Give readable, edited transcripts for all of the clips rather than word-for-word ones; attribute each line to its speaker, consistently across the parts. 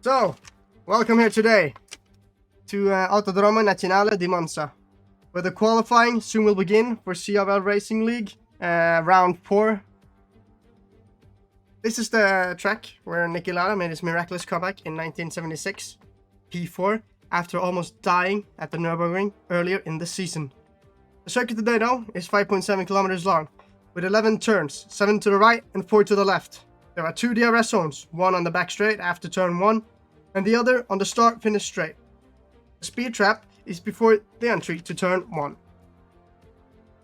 Speaker 1: So, welcome here today to Autodromo Nazionale di Monza, where the qualifying soon will begin for CRL Racing League round 4. This is the track where Niki Lauda made his miraculous comeback in 1976, P4, after almost dying at the Nürburgring earlier in the season. The circuit today, though, is 5.7 kilometers long, with 11 turns, 7 to the right and 4 to the left. There are 2 DRS zones, one on the back straight after turn 1, and the other on the start-finish straight. The speed trap is before the entry to turn 1.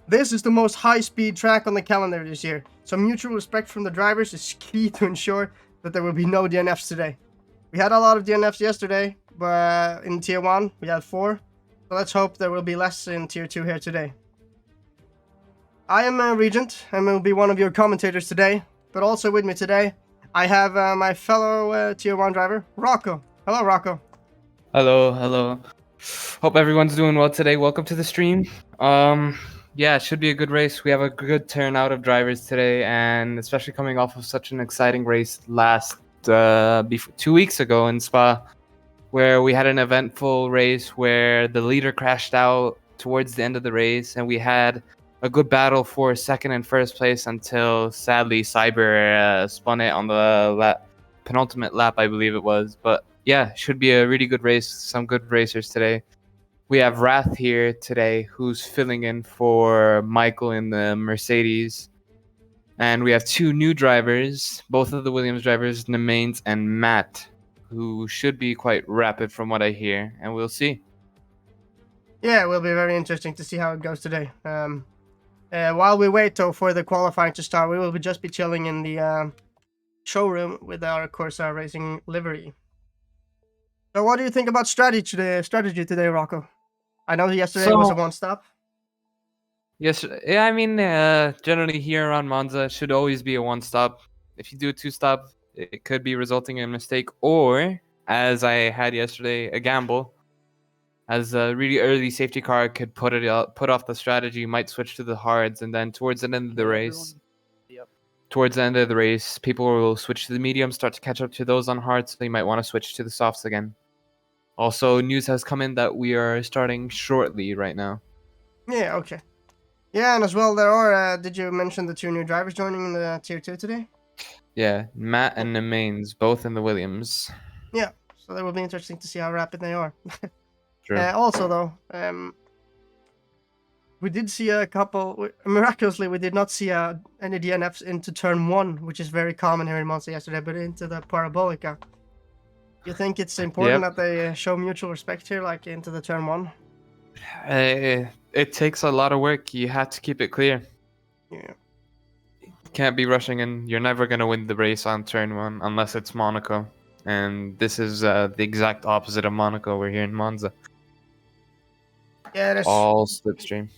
Speaker 1: This is the most high-speed track on the calendar this year, so mutual respect from the drivers is key to ensure that there will be no DNFs today. We had a lot of DNFs yesterday, but in Tier 1 we had 4, so let's hope there will be less in Tier 2 here today. I am Regent, and will be one of your commentators today, but also with me today I have my fellow Tier 1 driver, Rocco. Hello, Rocco.
Speaker 2: Hello. Hope everyone's doing well today. Welcome to the stream. Yeah, it should be a good race. We have a good turnout of drivers today, and especially coming off of such an exciting race 2 weeks ago in Spa, where we had an eventful race where the leader crashed out towards the end of the race, and we had a good battle for second and first place until sadly Cyber spun it on the penultimate lap, I believe it was. But yeah, should be a really good race. Some good racers today. We have Wrath here today, who's filling in for Michael in the Mercedes. And we have 2 new drivers, both of the Williams drivers, Nemains and Matt, who should be quite rapid from what I hear, and we'll see.
Speaker 1: Yeah, it will be very interesting to see how it goes today. While we wait though for the qualifying to start, we will just be chilling in the showroom with our Corsa Racing livery. So what do you think about strategy today, Rocco? I know yesterday was a one-stop.
Speaker 2: Yes, yeah, I mean, generally here around Monza, it should always be a one-stop. If you do a two-stop, it could be resulting in a mistake, or, as I had yesterday, a gamble. As a really early safety car could put off the strategy, might switch to the hards, and then towards the end of the race, people will switch to the mediums, start to catch up to those on hards, so you might want to switch to the softs again. Also, news has come in that we are starting shortly right now.
Speaker 1: Yeah, okay. Yeah, and as well, there are, did you mention the 2 new drivers joining in the Tier 2 today?
Speaker 2: Yeah, Matt and Nemains, both in the Williams.
Speaker 1: Yeah, so that will be interesting to see how rapid they are.
Speaker 2: True.
Speaker 1: Also, though, we did see a couple, miraculously, we did not see any DNFs into turn 1, which is very common here in Monza yesterday, but into the Parabolica. You think it's important that they show mutual respect here, like into the turn 1?
Speaker 2: It takes a lot of work. You have to keep it clear.
Speaker 1: Yeah.
Speaker 2: You can't be rushing in. You're never going to win the race on turn 1 unless it's Monaco. And this is the exact opposite of Monaco. We're here in Monza.
Speaker 1: Yeah, it is.
Speaker 2: All slipstream.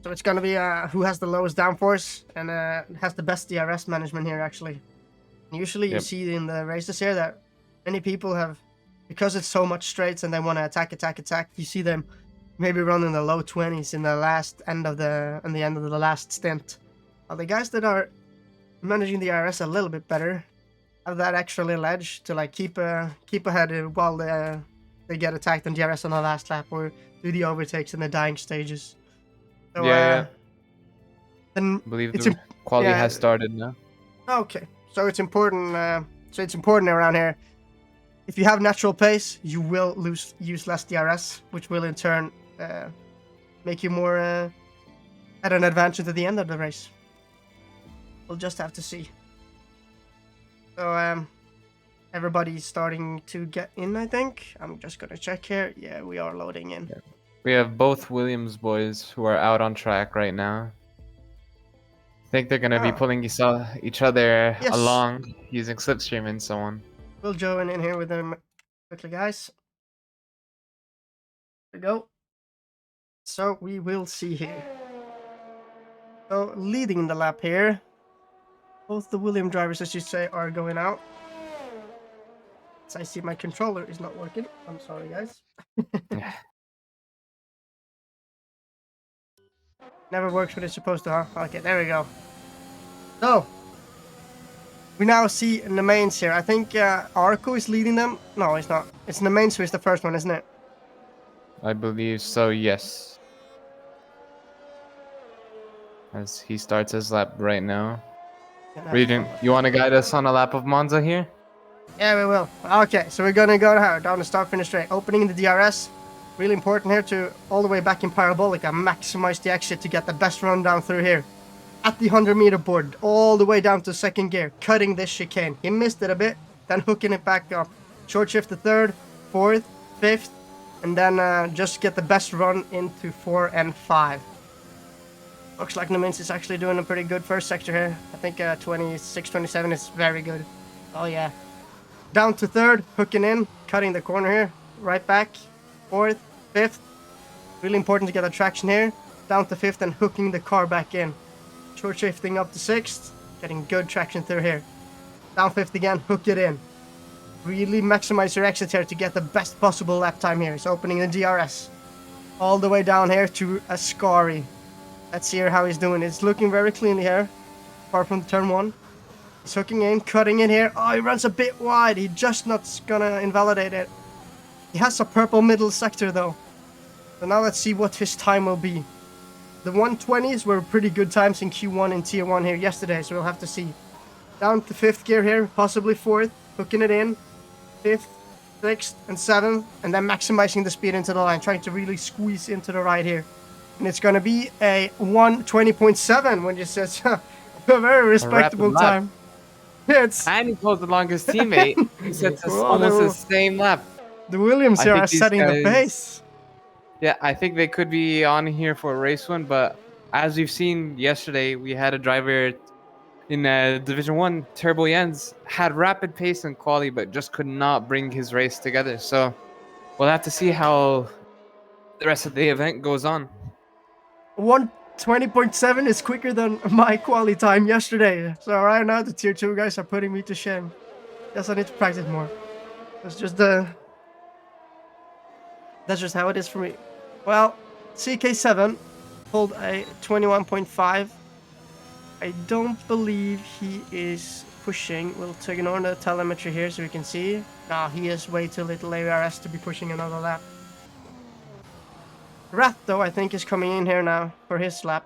Speaker 1: So it's gonna be who has the lowest downforce and has the best DRS management here, actually. And usually you see in the races here that many people have, because it's so much straights and they want to attack, you see them maybe running the low 20s in the end of the last stint. The guys that are managing the DRS a little bit better have that extra little edge to like keep ahead while they get attacked on DRS on the last lap or do the overtakes in the dying stages. So,
Speaker 2: yeah.
Speaker 1: Then
Speaker 2: I believe the quality has started now.
Speaker 1: Okay, so it's important. It's important around here. If you have natural pace, you will use less DRS, which will in turn make you more at an advantage at the end of the race. We'll just have to see. So everybody's starting to get in, I think. I'm just gonna check here. Yeah, we are loading in.
Speaker 2: Yeah. We have both Williams boys who are out on track right now. I think they're going to be pulling each other along using slipstream and so on.
Speaker 1: We'll join in here with them quickly, guys. There we go. So we will see here. So leading the lap here, both the Williams drivers, as you say, are going out. So I see my controller is not working. I'm sorry, guys. Never works when it's supposed to, huh? Okay, there we go. So, We now see in the mains here. I think Arco is leading them. No, it's not. It's in the mains who is the first one, isn't it?
Speaker 2: I believe so, yes. As he starts his lap right now. Reading, you want to guide us on a lap of Monza here?
Speaker 1: Yeah, we will. Okay, so we're gonna go down the start-finish straight. Opening the DRS. Really important here to, all the way back in Parabolica, maximize the exit to get the best run down through here. At the 100-meter board, all the way down to second gear, cutting this chicane. He missed it a bit, then hooking it back up. Short shift to third, fourth, fifth, and then just get the best run into 4 and 5. Looks like Nemins is actually doing a pretty good first sector here. I think 26, 27 is very good. Oh yeah. Down to third, hooking in, cutting the corner here. Right back, fourth, fifth. Really important to get the traction here. Down to fifth and hooking the car back in. Short shifting up to sixth, getting good traction through here. Down fifth again, hook it in. Really maximize your exit here to get the best possible lap time here. It's opening the DRS. All the way down here to Ascari. Let's see here how he's doing. It's looking very cleanly here, apart from turn 1. He's hooking in, cutting in here. Oh, he runs a bit wide. He's just not gonna invalidate it. He has a purple middle sector though. So now let's see what his time will be. The 120s were pretty good times in Q1 and Tier 1 here yesterday, so we'll have to see. Down to 5th gear here, possibly 4th, hooking it in. 5th, 6th, and 7th, and then maximizing the speed into the line, trying to really squeeze into the right here. And it's gonna be a 120.7 when you says a very respectable time. It's
Speaker 2: and he pulls the longest teammate. He sets almost the same lap.
Speaker 1: The Williams here are setting the pace.
Speaker 2: Yeah, I think they could be on here for a race one, but as we've seen yesterday, we had a driver in Division 1, Turbo Jens, had rapid pace and quality, but just could not bring his race together. So we'll have to see how the rest of the event goes on.
Speaker 1: 120.7 is quicker than my quali time yesterday. So right now the tier 2 guys are putting me to shame. Guess I need to practice more. That's just how it is for me. Well, CK7 pulled a 21.5. I don't believe he is pushing. We'll ignore the telemetry here so we can see. No, he is way too little ARS to be pushing another lap. Rat, though, I think is coming in here now for his lap.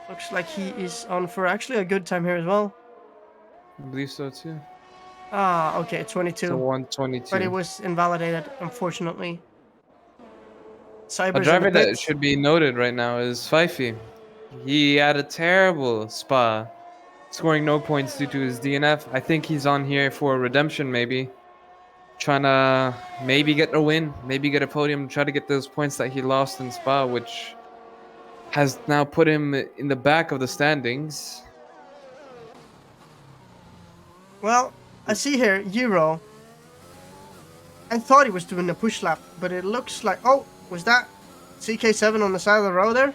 Speaker 1: Looks like he is on for actually a good time here as well.
Speaker 2: I believe so too.
Speaker 1: Ah, okay, 22.
Speaker 2: So 122.
Speaker 1: But it was invalidated, unfortunately.
Speaker 2: A driver that should be noted right now is Fifey. He had a terrible Spa, scoring no points due to his DNF. I think he's on here for redemption, maybe. Trying to maybe get a win, maybe get a podium, try to get those points that he lost in Spa, which has now put him in the back of the standings.
Speaker 1: Well, I see here, Euro. I thought he was doing a push lap, but it looks like... Oh, was that CK7 on the side of the road there?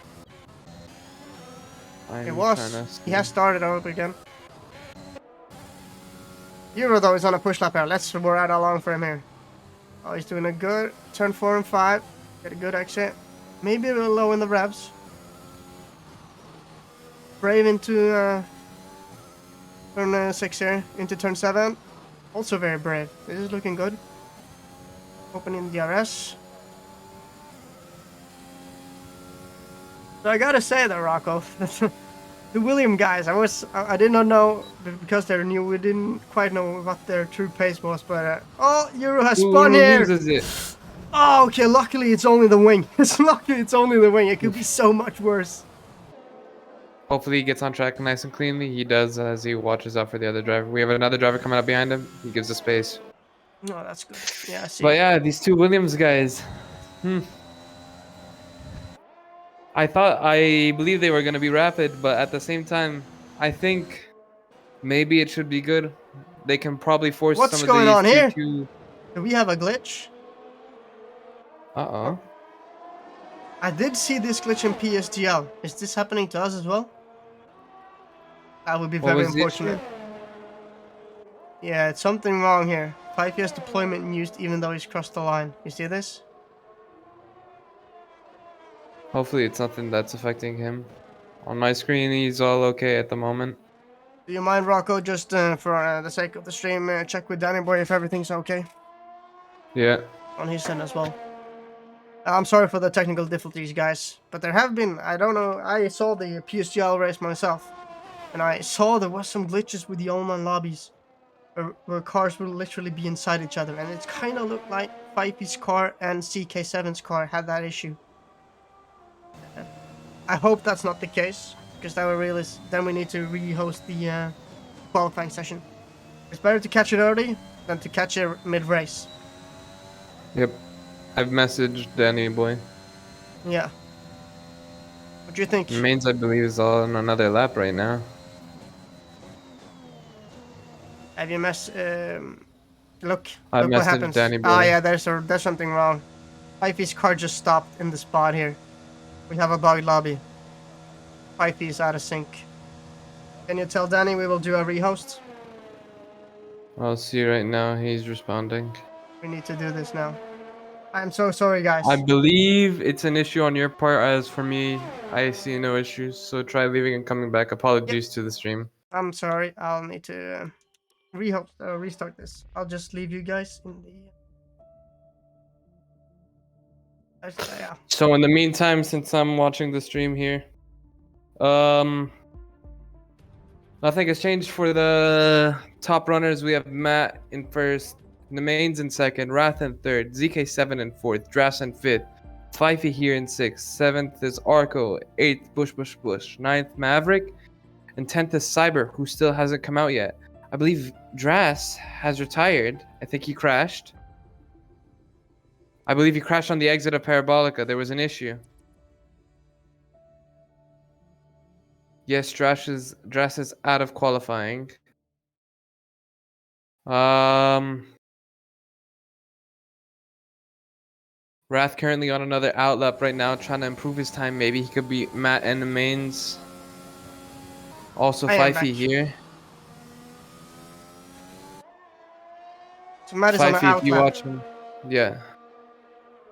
Speaker 1: It was. He has started over again. Euro though is on a push lap here. Let's ride along for him here. Oh, he's doing a good turn 4 and 5. Get a good exit. Maybe a little low in the revs. Brave into turn 6 here. Into turn 7. Also very brave. This is looking good. Opening the DRS. So I gotta say though, Rocco, the William guys, I did not know, because they're new, we didn't quite know what their true pace was, but oh, Euro has spun here!
Speaker 2: It?
Speaker 1: Oh, okay, luckily it's only the wing. It's lucky it's only the wing, it could be so much worse.
Speaker 2: Hopefully he gets on track nice and cleanly. He does as he watches out for the other driver. We have another driver coming up behind him. He gives the space.
Speaker 1: No, that's good. Yeah, I see.
Speaker 2: But yeah, these two Williams guys. I believe they were going to be rapid, but at the same time, I think maybe it should be good. They can probably force
Speaker 1: What's
Speaker 2: some
Speaker 1: going
Speaker 2: of
Speaker 1: on
Speaker 2: these
Speaker 1: here?
Speaker 2: Do
Speaker 1: we have a glitch?
Speaker 2: Uh-oh.
Speaker 1: I did see this glitch in PSGL. Is this happening to us as well? That would be very unfortunate. Yeah, it's something wrong here. 5 years deployment used even though he's crossed the line. You see this?
Speaker 2: Hopefully it's nothing that's affecting him. On my screen, he's all okay at the moment.
Speaker 1: Do you mind, Rocco, just for the sake of the stream, check with Danny Boy if everything's okay
Speaker 2: Yeah.
Speaker 1: on his end as well? I'm sorry for the technical difficulties, guys, but there have been, I don't know, I saw the PSGL race myself, and I saw there was some glitches with the online lobbies where cars will literally be inside each other, and it kind of looked like Fifey's car and CK7's car had that issue. I hope that's not the case, because that would really, then we need to re-host the qualifying session. It's better to catch it early than to catch it mid-race.
Speaker 2: Yep. I've messaged Danny Boy.
Speaker 1: Yeah. What do you think?
Speaker 2: Mains, I believe, is on another lap right now.
Speaker 1: Have you look
Speaker 2: I
Speaker 1: what
Speaker 2: messaged
Speaker 1: happens.
Speaker 2: Danny
Speaker 1: Ah,
Speaker 2: Boy.
Speaker 1: yeah, there's something wrong. Fifey's car just stopped in the spot here. We have a bugged lobby. Fifey is out of sync. Can you tell Danny we will do a rehost?
Speaker 2: I'll see right now. He's responding.
Speaker 1: We need to do this now. I'm so sorry, guys.
Speaker 2: I believe it's an issue on your part. As for me, I see no issues. So try leaving and coming back. Apologies to the stream.
Speaker 1: I'm sorry. I'll need to restart this. I'll just leave you guys in the. Yeah.
Speaker 2: So in the meantime, since I'm watching the stream here, nothing has changed for the top runners. We have Matt in first, the mains in second, Wrath in third, ZK7 in fourth, Dras in fifth, Fifey here in sixth, seventh is Arco, eighth Bush, ninth Maverick, and 10th is Cyber, who still hasn't come out yet. I believe Dras has retired. I think he crashed. I believe he crashed on the exit of Parabolica. There was an issue. Yes, Dras is out of qualifying. Wrath currently on another outlap right now, trying to improve his time. Maybe he could beat Matt and the mains. Also, Fifey here.
Speaker 1: So Matt is on the outlap.
Speaker 2: If you watch him, yeah.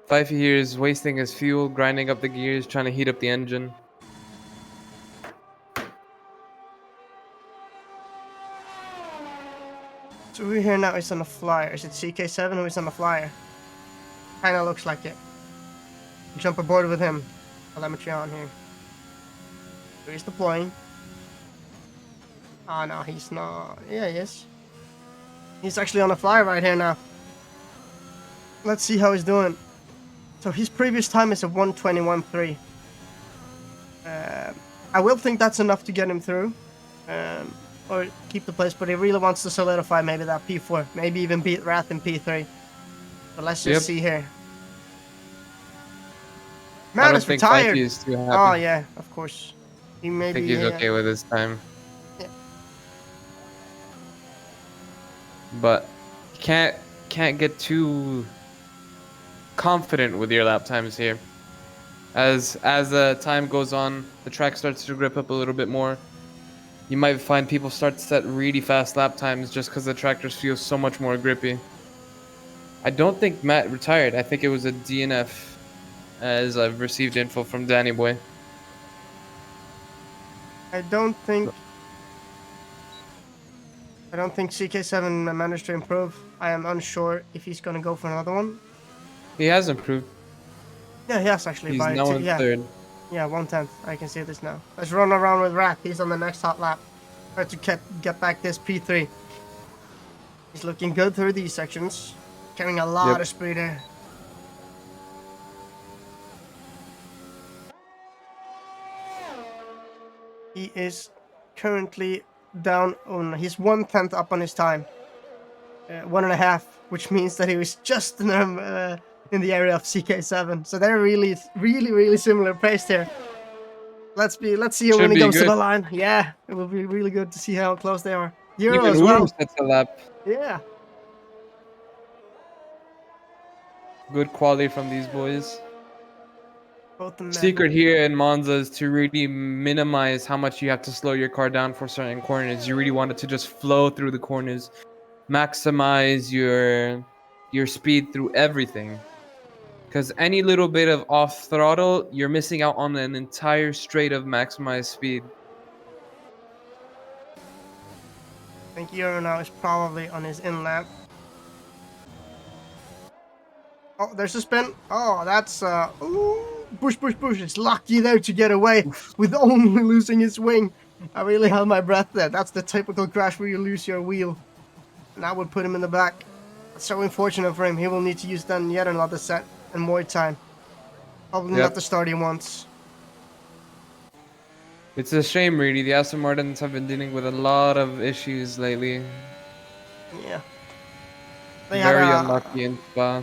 Speaker 2: Fifey here is wasting his fuel, grinding up the gears, trying to heat up the engine.
Speaker 1: So who here now is on the flyer? Is it CK7 who is on the flyer? Kinda looks like it. Jump aboard with him. Telemetry on here. So he's deploying. Oh no, he's not. Yeah, he is. He's actually on the flyer right here now. Let's see how he's doing. So his previous time is a 1:21.3. I will think that's enough to get him through. Or keep the place, but he really wants to solidify maybe that P4. Maybe even beat Wrath in P3. But let's just see here. Matt is retired.
Speaker 2: Is too happy.
Speaker 1: Oh yeah, of course. He may
Speaker 2: I think
Speaker 1: be,
Speaker 2: he's okay with his time.
Speaker 1: Yeah.
Speaker 2: But you can't get too confident with your lap times here. As the time goes on, the track starts to grip up a little bit more. You might find people start to set really fast lap times just because the tractors feel so much more grippy. I don't think Matt retired. I think it was a DNF, as I've received info from Danny Boy.
Speaker 1: I don't think CK7 managed to improve. I am unsure if he's gonna go for another one.
Speaker 2: He has improved.
Speaker 1: Yeah, he has actually.
Speaker 2: He's now in third.
Speaker 1: Yeah, 1/10. I can see this now. Let's run around with Wrath. He's on the next hot lap. Try to get back this P3. He's looking good through these sections. Carrying a lot of speed here. He is currently down on. He's 1/10 up on his time. 1.5, which means that he was just in the area of CK7. So they're really similar pace here. Let's see when he goes to the line. Yeah, it will be really good to see how close they are. Euro as well.
Speaker 2: That's a lap.
Speaker 1: Yeah.
Speaker 2: Good quality from these boys.
Speaker 1: Both of them.
Speaker 2: Secret here in Monza is to really minimize how much you have to slow your car down for certain corners. You really want it to just flow through the corners, maximize your speed through everything. Because any little bit of off throttle, you're missing out on an entire straight of maximized speed.
Speaker 1: think Euro now is probably on his in lap. Oh, there's a spin. Oh, that's ooh, push. It's lucky there to get away with only losing his wing. I really held my breath there. That's the typical crash where you lose your wheel. And I would put him in the back. It's so unfortunate for him. He will need to use then yet another set and more time. Probably not the start he wants.
Speaker 2: It's a shame, really. The Aston Martins have been dealing with a lot of issues lately.
Speaker 1: Yeah. They
Speaker 2: Very
Speaker 1: had
Speaker 2: unlucky in Spa.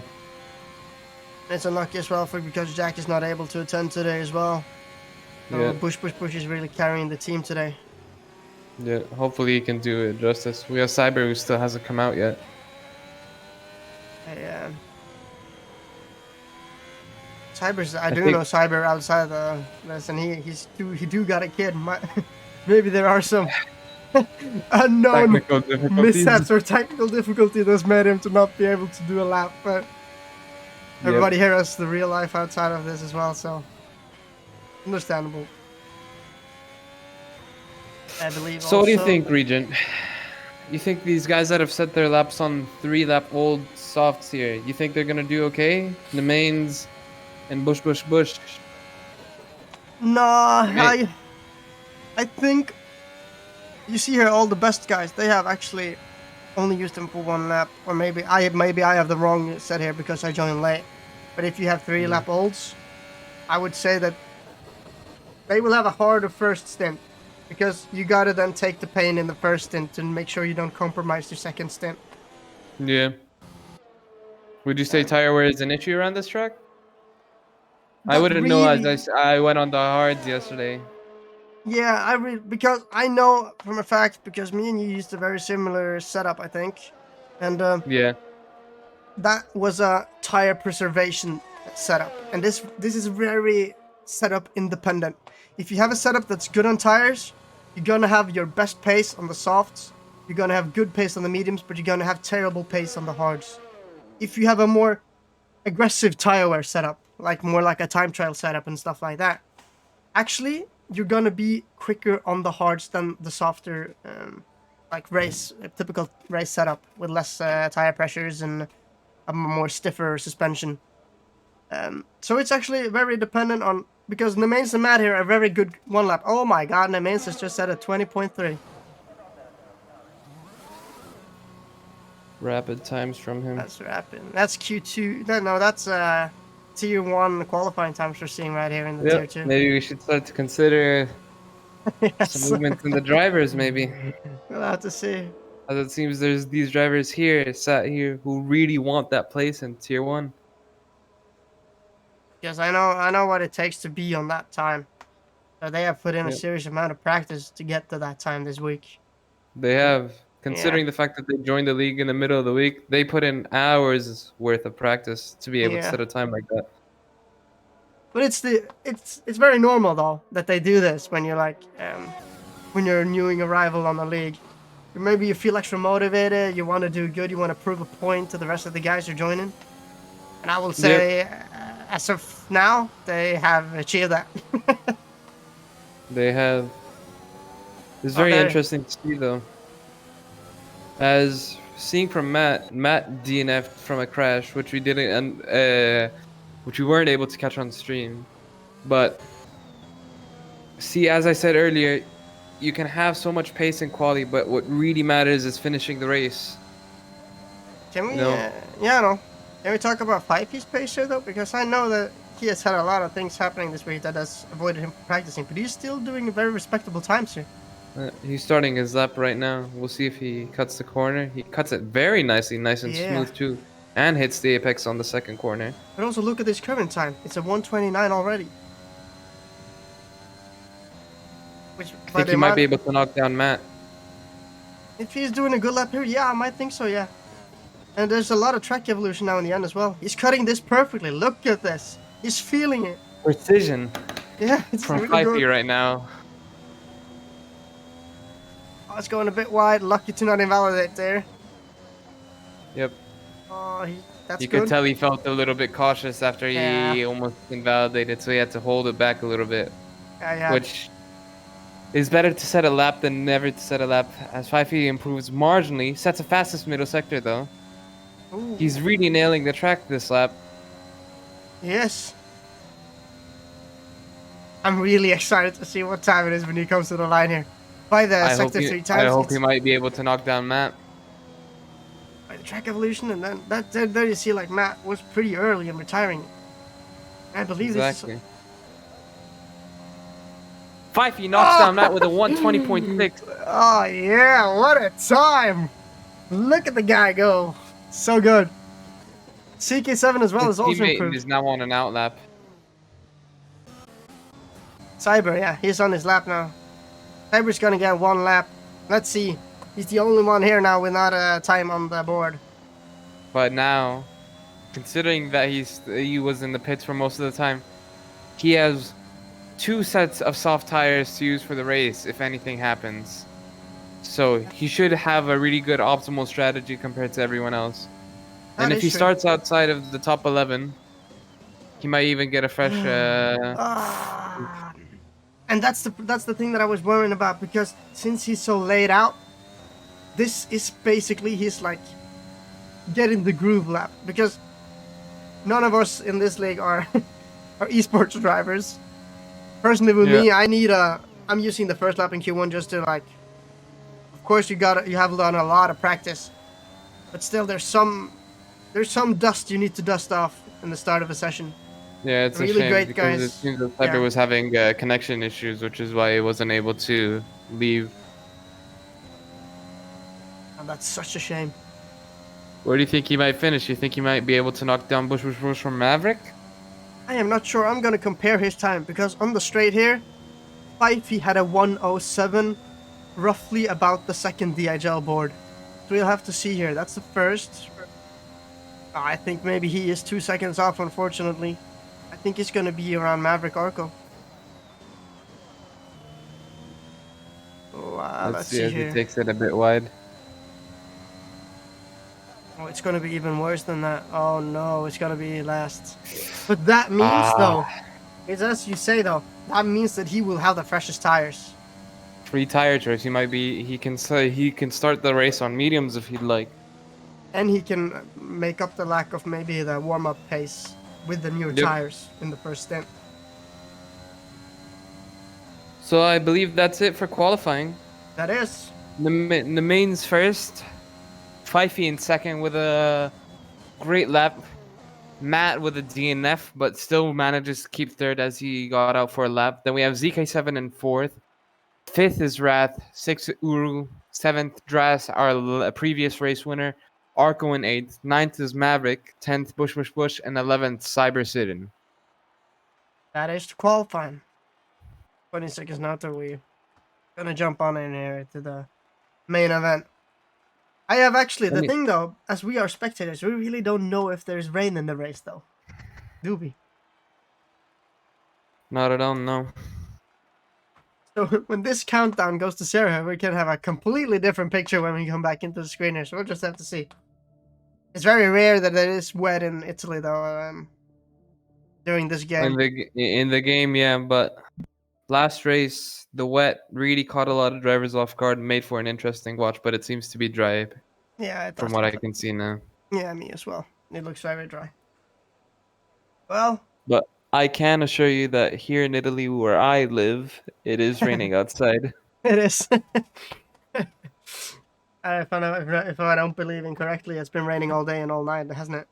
Speaker 1: It's unlucky as well because Jack is not able to attend today as well. So
Speaker 2: Yeah.
Speaker 1: Bush is really carrying the team today.
Speaker 2: Yeah, hopefully he can do it justice. We have Cyber who still hasn't come out yet.
Speaker 1: Hey, Cyber's, I do know Cyber outside this, and he do got a kid. Maybe there are some unknown mishaps or technical difficulty that's made him to not be able to do a lap. But everybody here has the real life outside of this as well, so understandable. I believe.
Speaker 2: So what do you think, Regent? You think these guys that have set their laps on 3-lap old softs here, you think they're gonna do okay? The mains and Bush.
Speaker 1: Nah, I think you see here all the best guys. They have actually only used them for 1 lap, or maybe I have the wrong set here because I joined late. But if you have 3-lap olds, I would say that they will have a harder first stint because you gotta then take the pain in the first stint and make sure you don't compromise your second stint.
Speaker 2: Yeah. Would you say tire wear is an issue around this track? I wouldn't know as I went on the hards yesterday.
Speaker 1: Yeah, because I know from a fact because me and you used a very similar setup, I think, and
Speaker 2: yeah,
Speaker 1: that was a tire preservation setup, and this is very setup independent. If you have a setup that's good on tires, you're gonna have your best pace on the softs, you're gonna have good pace on the mediums, but you're gonna have terrible pace on the hards. If you have a more aggressive tire wear setup, more like a time trial setup and stuff like that, actually you're gonna be quicker on the hards than the softer typical race setup with less tire pressures and a more stiffer suspension. So it's actually very dependent on, because Nemains and Matt here are very good 1 lap. Oh my god, Nemains has just set a 20.3.
Speaker 2: rapid times from him.
Speaker 1: That's rapid. That's Q2. No, that's Tier 1 qualifying times we're seeing right here in the Tier 2.
Speaker 2: Maybe we should start to consider some movements in the drivers, maybe.
Speaker 1: We'll have to see.
Speaker 2: As it seems there's these drivers here, sat here, who really want that place in Tier 1.
Speaker 1: Because I know what it takes to be on that time. So they have put in a serious amount of practice to get to that time this week.
Speaker 2: They have. Considering the fact that they joined the league in the middle of the week, they put in hours worth of practice to be able to set a time like that.
Speaker 1: But it's very normal though that they do this when you're when you're a new arrival on the league. Maybe you feel extra motivated, you want to do good, you want to prove a point to the rest of the guys you're joining. And I will say, as of now, they have achieved that.
Speaker 2: They have. It's very interesting to see though. As seeing from Matt DNF'd from a crash, which we didn't, which we weren't able to catch on stream. But see, as I said earlier, you can have so much pace and quality, but what really matters is finishing the race.
Speaker 1: Can we? Can we talk about 5-piece pace here though? Because I know that he has had a lot of things happening this week that has avoided him from practicing, but he's still doing very respectable times here.
Speaker 2: He's starting his lap right now. We'll see if he cuts the corner. He cuts it very nicely, nice and smooth too, and hits the apex on the second corner.
Speaker 1: But also look at this current time. It's a 1:29 already.
Speaker 2: I think he might be able to knock down Matt.
Speaker 1: If he's doing a good lap here, yeah, I might think so, yeah. And there's a lot of track evolution now in the end as well. He's cutting this perfectly. Look at this. He's feeling it.
Speaker 2: Precision.
Speaker 1: Yeah, it's
Speaker 2: from
Speaker 1: really
Speaker 2: 5P right now.
Speaker 1: Oh, it's going a bit wide. Lucky to not invalidate there.
Speaker 2: Yep.
Speaker 1: Oh, that's
Speaker 2: you
Speaker 1: good.
Speaker 2: could tell he felt a little bit cautious after he almost invalidated, so he had to hold it back a little bit.
Speaker 1: Yeah.
Speaker 2: Which It's better to set a lap than never to set a lap, as 5 feet improves marginally. Sets a fastest middle sector though.
Speaker 1: Ooh.
Speaker 2: He's really nailing the track this lap.
Speaker 1: Yes. I'm really excited to see what time it is when he comes to the line here. By the sector 3
Speaker 2: I
Speaker 1: times,
Speaker 2: hope he
Speaker 1: it's
Speaker 2: might be able to knock down Matt.
Speaker 1: by the track evolution, and then there you see like Matt was pretty early in retiring. I believe this is.
Speaker 2: Exactly. 5 feet knocks down Matt with a
Speaker 1: Oh!
Speaker 2: 120.6.
Speaker 1: Oh yeah, what a time! Look at the guy go. So good. CK7 as well
Speaker 2: His
Speaker 1: is also
Speaker 2: teammate
Speaker 1: improved.
Speaker 2: is now on an out lap.
Speaker 1: Cyber, yeah, he's on his lap now. Cyber's gonna get one lap. Let's see. He's the only one here now without a time on the board.
Speaker 2: But now, considering that he was in the pits for most of the time, he has 2 sets of soft tires to use for the race if anything happens. So he should have a really good optimal strategy compared to everyone else.
Speaker 1: That
Speaker 2: And if
Speaker 1: is
Speaker 2: he
Speaker 1: true.
Speaker 2: starts outside of the top 11, he might even get a fresh.
Speaker 1: Ah. And that's the thing that I was worrying about, because since he's so laid out, this is basically his like getting the groove lap, because none of us in this league are are esports drivers. Personally, with me, I'm using the first lap in Q1 just to like. Of course, you have done a lot of practice, but still, there's some dust you need to dust off in the start of a session.
Speaker 2: Yeah, it's
Speaker 1: Really
Speaker 2: a shame
Speaker 1: great
Speaker 2: because it
Speaker 1: guys.
Speaker 2: seems that Cyber
Speaker 1: Yeah,
Speaker 2: was having connection issues, which is why he wasn't able to leave.
Speaker 1: and that's such a shame.
Speaker 2: Where do you think he might finish? You think he might be able to knock down Bush from Maverick?
Speaker 1: I am not sure. I'm gonna compare his time, because on the straight here, he had a 107, roughly about the second DHL board. So we'll have to see here. That's the first. I think maybe he is 2 seconds off, unfortunately. I think it's gonna be around Maverick Arco.
Speaker 2: Let's
Speaker 1: Let's
Speaker 2: see
Speaker 1: see
Speaker 2: as he
Speaker 1: here.
Speaker 2: takes it a bit wide.
Speaker 1: Oh, it's gonna be even worse than that. Oh no, it's gonna be last. But that means
Speaker 2: Ah,
Speaker 1: though, it's as you say though, that means that he will have the freshest tires.
Speaker 2: free tire choice. He might be. He can say he can start the race on mediums if he'd like.
Speaker 1: And he can make up the lack of maybe the warm-up pace with the newer
Speaker 2: Yep.
Speaker 1: tires in the first stint.
Speaker 2: So I believe that's it for qualifying.
Speaker 1: That is.
Speaker 2: The mains first. 5 feet in second with a great lap. Matt with a DNF, but still manages to keep third as he got out for a lap. Then we have ZK7 in fourth. Fifth is Wrath. Sixth, Uru. Seventh, Dras, our previous race winner. Arco in eighth. Ninth is Maverick. 10th, Bush. And 11th, Cyber Sidon.
Speaker 1: That is to qualifying. 20 seconds now till we gonna jump on in here to the main event. I have actually, the thing though, as we are spectators, we really don't know if there's rain in the race though. Do we?
Speaker 2: Not at all, no.
Speaker 1: So when this countdown goes to 0, we can have a completely different picture when we come back into the screener. So we'll just have to see. It's very rare that it is wet in Italy though. During this game.
Speaker 2: In the game, yeah, but last race, the wet really caught a lot of drivers off guard and made for an interesting watch, but it seems to be dry
Speaker 1: Yeah, it does.
Speaker 2: from what I can see now.
Speaker 1: Yeah, me as well. It looks very dry. Well,
Speaker 2: But I can assure you that here in Italy, where I live, it is raining outside.
Speaker 1: it is. If I don't believe incorrectly, it's been raining all day and all night, hasn't it?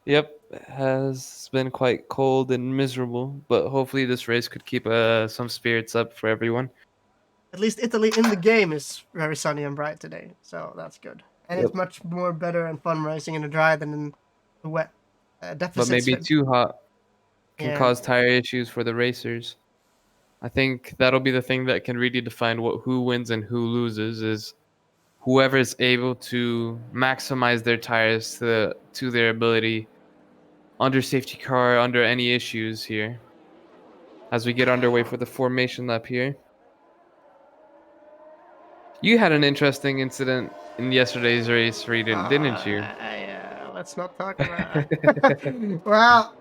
Speaker 2: Yep, it has been quite cold and miserable, but hopefully this race could keep some spirits up for everyone.
Speaker 1: At least Italy in the game is very sunny and bright today, so that's good. And it's much more better and fun racing in the dry than in the wet.
Speaker 2: But maybe too hot can
Speaker 1: Yeah.
Speaker 2: cause tire issues for the racers. I think that'll be the thing that can really define who wins and who loses is whoever is able to maximize their tires to their ability under safety car, under any issues here. As we get underway for the formation lap here. You had an interesting incident in yesterday's race, Reedon, didn't you?
Speaker 1: Let's not talk about it. Well,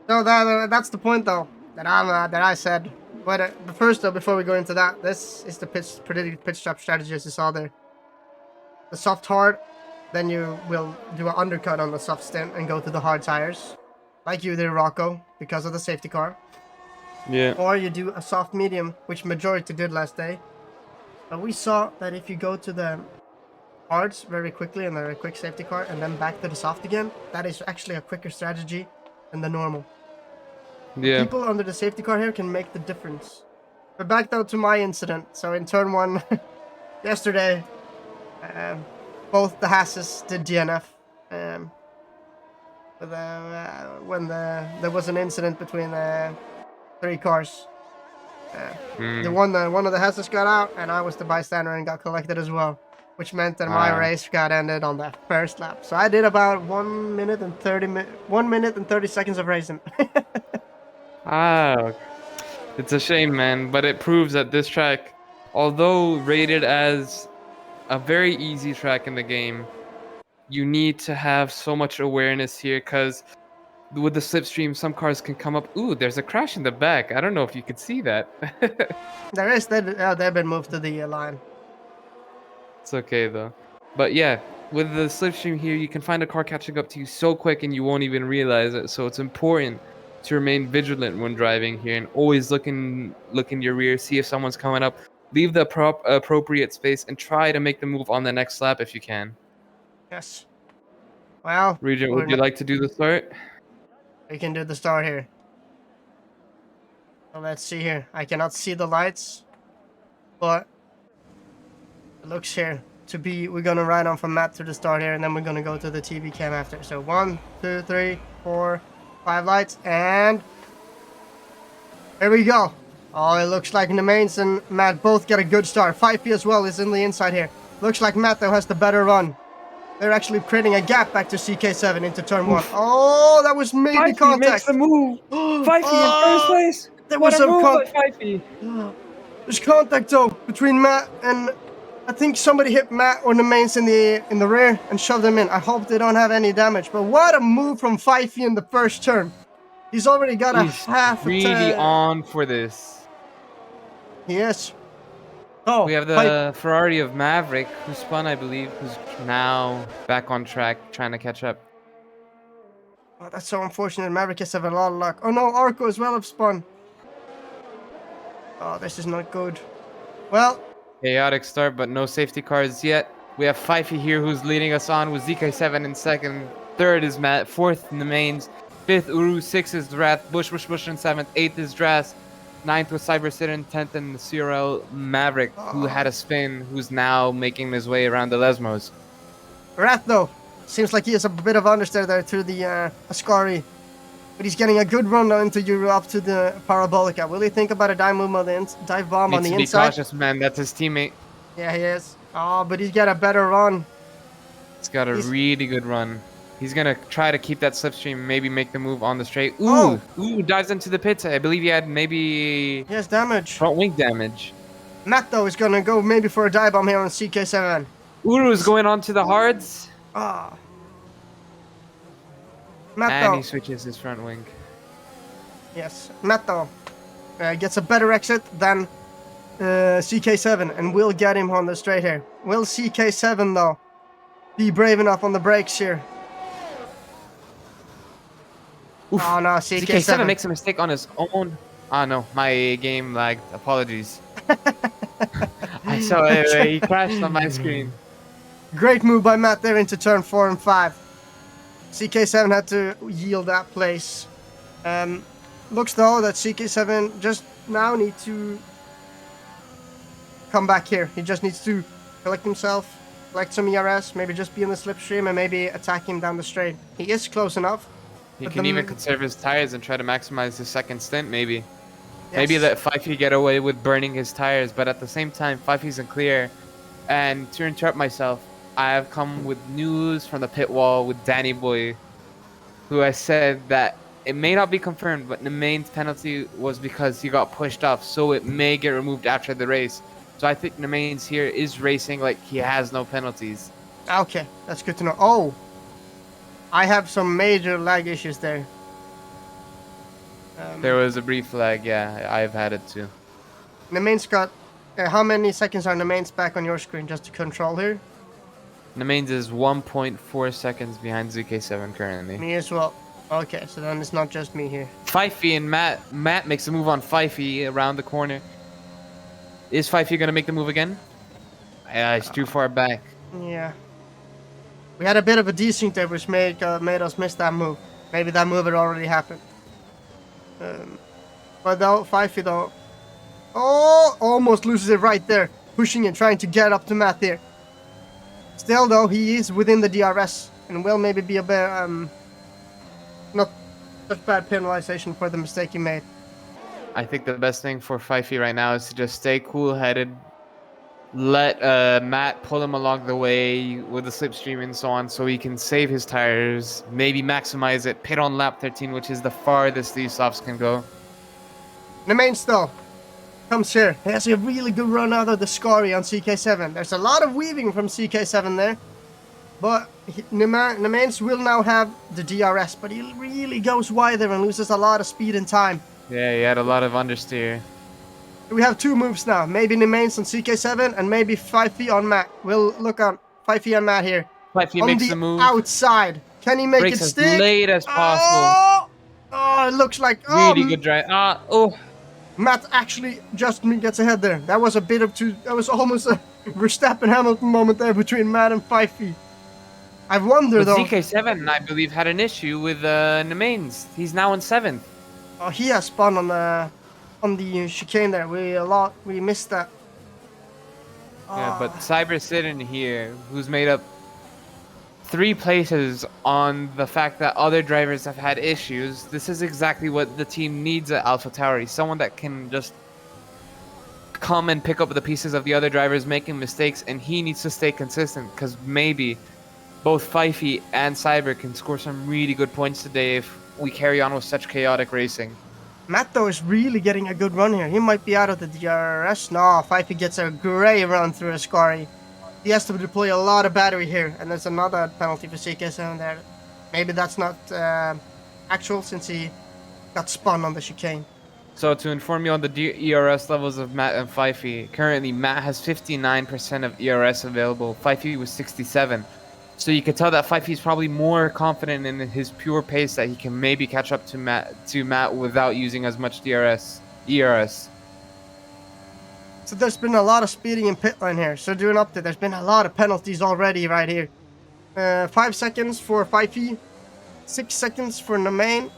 Speaker 1: so that's the point though. that I said. But first though, before we go into that, this is the predicted pit stop strategy as you saw there. The soft hard, then you will do an undercut on the soft stint and go to the hard tires, like you did Rocco because of the safety car.
Speaker 2: Yeah.
Speaker 1: Or you do a soft medium, which majority did last day. But we saw that if you go to the hards very quickly in a quick safety car and then back to the soft again, that is actually a quicker strategy than the normal.
Speaker 2: Yeah.
Speaker 1: People under the safety car here can make the difference. But back down to my incident. So in turn 1 yesterday, both the Hasses did DNF. When there was an incident between 3 cars. The one of the Hasses got out, and I was the bystander and got collected as well, which meant that my race got ended on the first lap. So I did about 1 minute and 30 seconds of racing.
Speaker 2: It's a shame, man, but it proves that this track, although rated as a very easy track in the game, you need to have so much awareness here because with the slipstream, some cars can come up. Ooh, there's a crash in the back. I don't know if you could see that.
Speaker 1: They've been moved to the line.
Speaker 2: It's okay though. But yeah, with the slipstream here, you can find a car catching up to you so quick and you won't even realize it. So it's important to remain vigilant when driving here and always look in your rear, see if someone's coming up. Leave the appropriate space and try to make the move on the next lap if you can.
Speaker 1: Yes. Well,
Speaker 2: Regent, would you like to do the start?
Speaker 1: We can do the start here. So let's see here. I cannot see the lights, but it looks here to be. We're gonna ride on from Matt to the start here, and then we're gonna go to the TV cam after. So 1, 2, 3, 4, 5 lights, and here we go. Oh, it looks like Nemains and Matt both get a good start. 5P as well is in the inside here. Looks like Matt though has the better run. They're actually creating a gap back to CK7 into turn 1. Oh, that was maybe contact.
Speaker 2: Makes the move. 5P in first place.
Speaker 1: There was some contact. There's contact though between Matt and I think somebody hit Matt or the mains in the rear and shoved them in. I hope they don't have any damage. But what a move from 5P in the first turn. He's already got a half a
Speaker 2: really on for this.
Speaker 1: Yes. Oh,
Speaker 2: we have the Ferrari of Maverick, who spun, I believe, who's now back on track, trying to catch up.
Speaker 1: Oh, that's so unfortunate. Maverick has have a lot of luck. Oh no, Arco as well have spun. Oh, this is not good. Well,
Speaker 2: chaotic start, but no safety cars yet. We have Fifey here, who's leading us on with ZK7 in second. Third is Matt. Fourth in the mains. Fifth, Uru. Sixth is Wrath. Bush in seventh. Eighth is Dras. Ninth was Cyber Sitter. 10th and the CRL Maverick, who had a spin, who's now making his way around the Lesmos.
Speaker 1: Wrath, though, seems like he has a bit of understeer there through the Ascari. But he's getting a good run now into Euro up to the Parabolica. Will he think about a dive bomb on the inside?
Speaker 2: Needs to be cautious, man. That's his teammate.
Speaker 1: Yeah, he is. Oh, but he's got a better run.
Speaker 2: He's got a really good run. He's going to try to keep that slipstream, maybe make the move on the straight. Ooh, Ooh, dives into the pits. I believe he had maybe...
Speaker 1: He has damage.
Speaker 2: Front wing damage.
Speaker 1: Matt, though, is going to go maybe for a dive bomb here on CK7.
Speaker 2: Uru is going on to the hards.
Speaker 1: Ah.
Speaker 2: And he switches his front wing.
Speaker 1: Yes, Matto gets a better exit than CK7 and will get him on the straight here. Will CK7 though be brave enough on the brakes here?
Speaker 2: Oof.
Speaker 1: Oh no,
Speaker 2: CK7 makes a mistake on his own. Ah no, my game lagged. Apologies. I saw it. He crashed on my screen.
Speaker 1: Great move by Matt there into turn 4 and 5. CK7 had to yield that place. Looks though that CK7 just now needs to come back here. He just needs to collect himself, collect some ERS, maybe just be in the slipstream and maybe attack him down the straight. He is close enough.
Speaker 2: He can even conserve his tires and try to maximize his second stint maybe.
Speaker 1: Yes.
Speaker 2: Maybe let Fifey get away with burning his tires, but at the same time, Fifey's in clear. And to interrupt myself, I have come with news from the pit wall with Danny Boy, who has said that it may not be confirmed, but the main penalty was because he got pushed off, so it may get removed after the race. So I think Nemains here is racing like he has no penalties.
Speaker 1: Okay, that's good to know. Oh, I have some major lag issues there.
Speaker 2: There was a brief lag. Yeah, I've had it too.
Speaker 1: The main's got. How many seconds are the main's back on your screen just to control here?
Speaker 2: Nemains is 1.4 seconds behind ZK7 currently.
Speaker 1: Me as well. Okay, so then it's not just me here.
Speaker 2: Fifey and Matt. Matt makes a move on Fifey around the corner. Is Fifey gonna make the move again? Yeah, he's too far back.
Speaker 1: Yeah. We had a bit of a desync there, which made us miss that move. Maybe that move had already happened. But though, Fifey though. Oh, almost loses it right there. Pushing and trying to get up to Matt here. Still though, he is within the DRS and will maybe be a bit, not such bad penalization for the mistake he made.
Speaker 2: I think the best thing for Fifey right now is to just stay cool-headed. Let Matt pull him along the way with the slipstream and so on, so he can save his tires, maybe maximize it, pit on lap 13, which is the farthest these softs can go.
Speaker 1: The main still comes here. He has a really good run out of the Scary on CK7. There's a lot of weaving from CK7 there. But Nemains will now have the DRS, but he really goes wider and loses a lot of speed and time.
Speaker 2: Yeah, he had a lot of understeer.
Speaker 1: We have two moves now. Maybe Nemains on CK7 and maybe Fifey on Matt. We'll look on Fifey and Matt here.
Speaker 2: Fifey
Speaker 1: on
Speaker 2: makes
Speaker 1: the
Speaker 2: the move.
Speaker 1: outside. Can he make
Speaker 2: Breaks
Speaker 1: it
Speaker 2: as
Speaker 1: stick?
Speaker 2: late as possible.
Speaker 1: Oh, it looks like...
Speaker 2: Really good drive.
Speaker 1: Matt actually just gets ahead there. That was a bit of two... That was almost a Verstappen Hamilton moment there between Matt and Fifey. I wonder
Speaker 2: but
Speaker 1: though...
Speaker 2: ZK7, I believe, had an issue with Nemains. He's now in 7th.
Speaker 1: Oh, he has spun on the chicane there. We missed that.
Speaker 2: Yeah, but Cyber's sitting here, who's made up 3 places on the fact that other drivers have had issues. This is exactly what the team needs at AlphaTauri. Someone that can just come and pick up the pieces of the other drivers making mistakes, and he needs to stay consistent, because maybe both Fifey and Cyber can score some really good points today if we carry on with such chaotic racing.
Speaker 1: Matt though is really getting a good run here. He might be out of the DRS. No, Fifey gets a great run through a Scary. He has to deploy a lot of battery here, and there's another penalty for CK7 there. Maybe that's not actual since he got spun on the chicane.
Speaker 2: So to inform you on the ERS levels of Matt and Fifey, currently Matt has 59% of ERS available. Fifey was 67. So you can tell that Fifey's probably more confident in his pure pace that he can maybe catch up to Matt without using as much ERS.
Speaker 1: So there's been a lot of speeding in pit lane here. So doing update, there's been a lot of penalties already right here. 5 seconds for Fifey, 6 seconds for Nemain,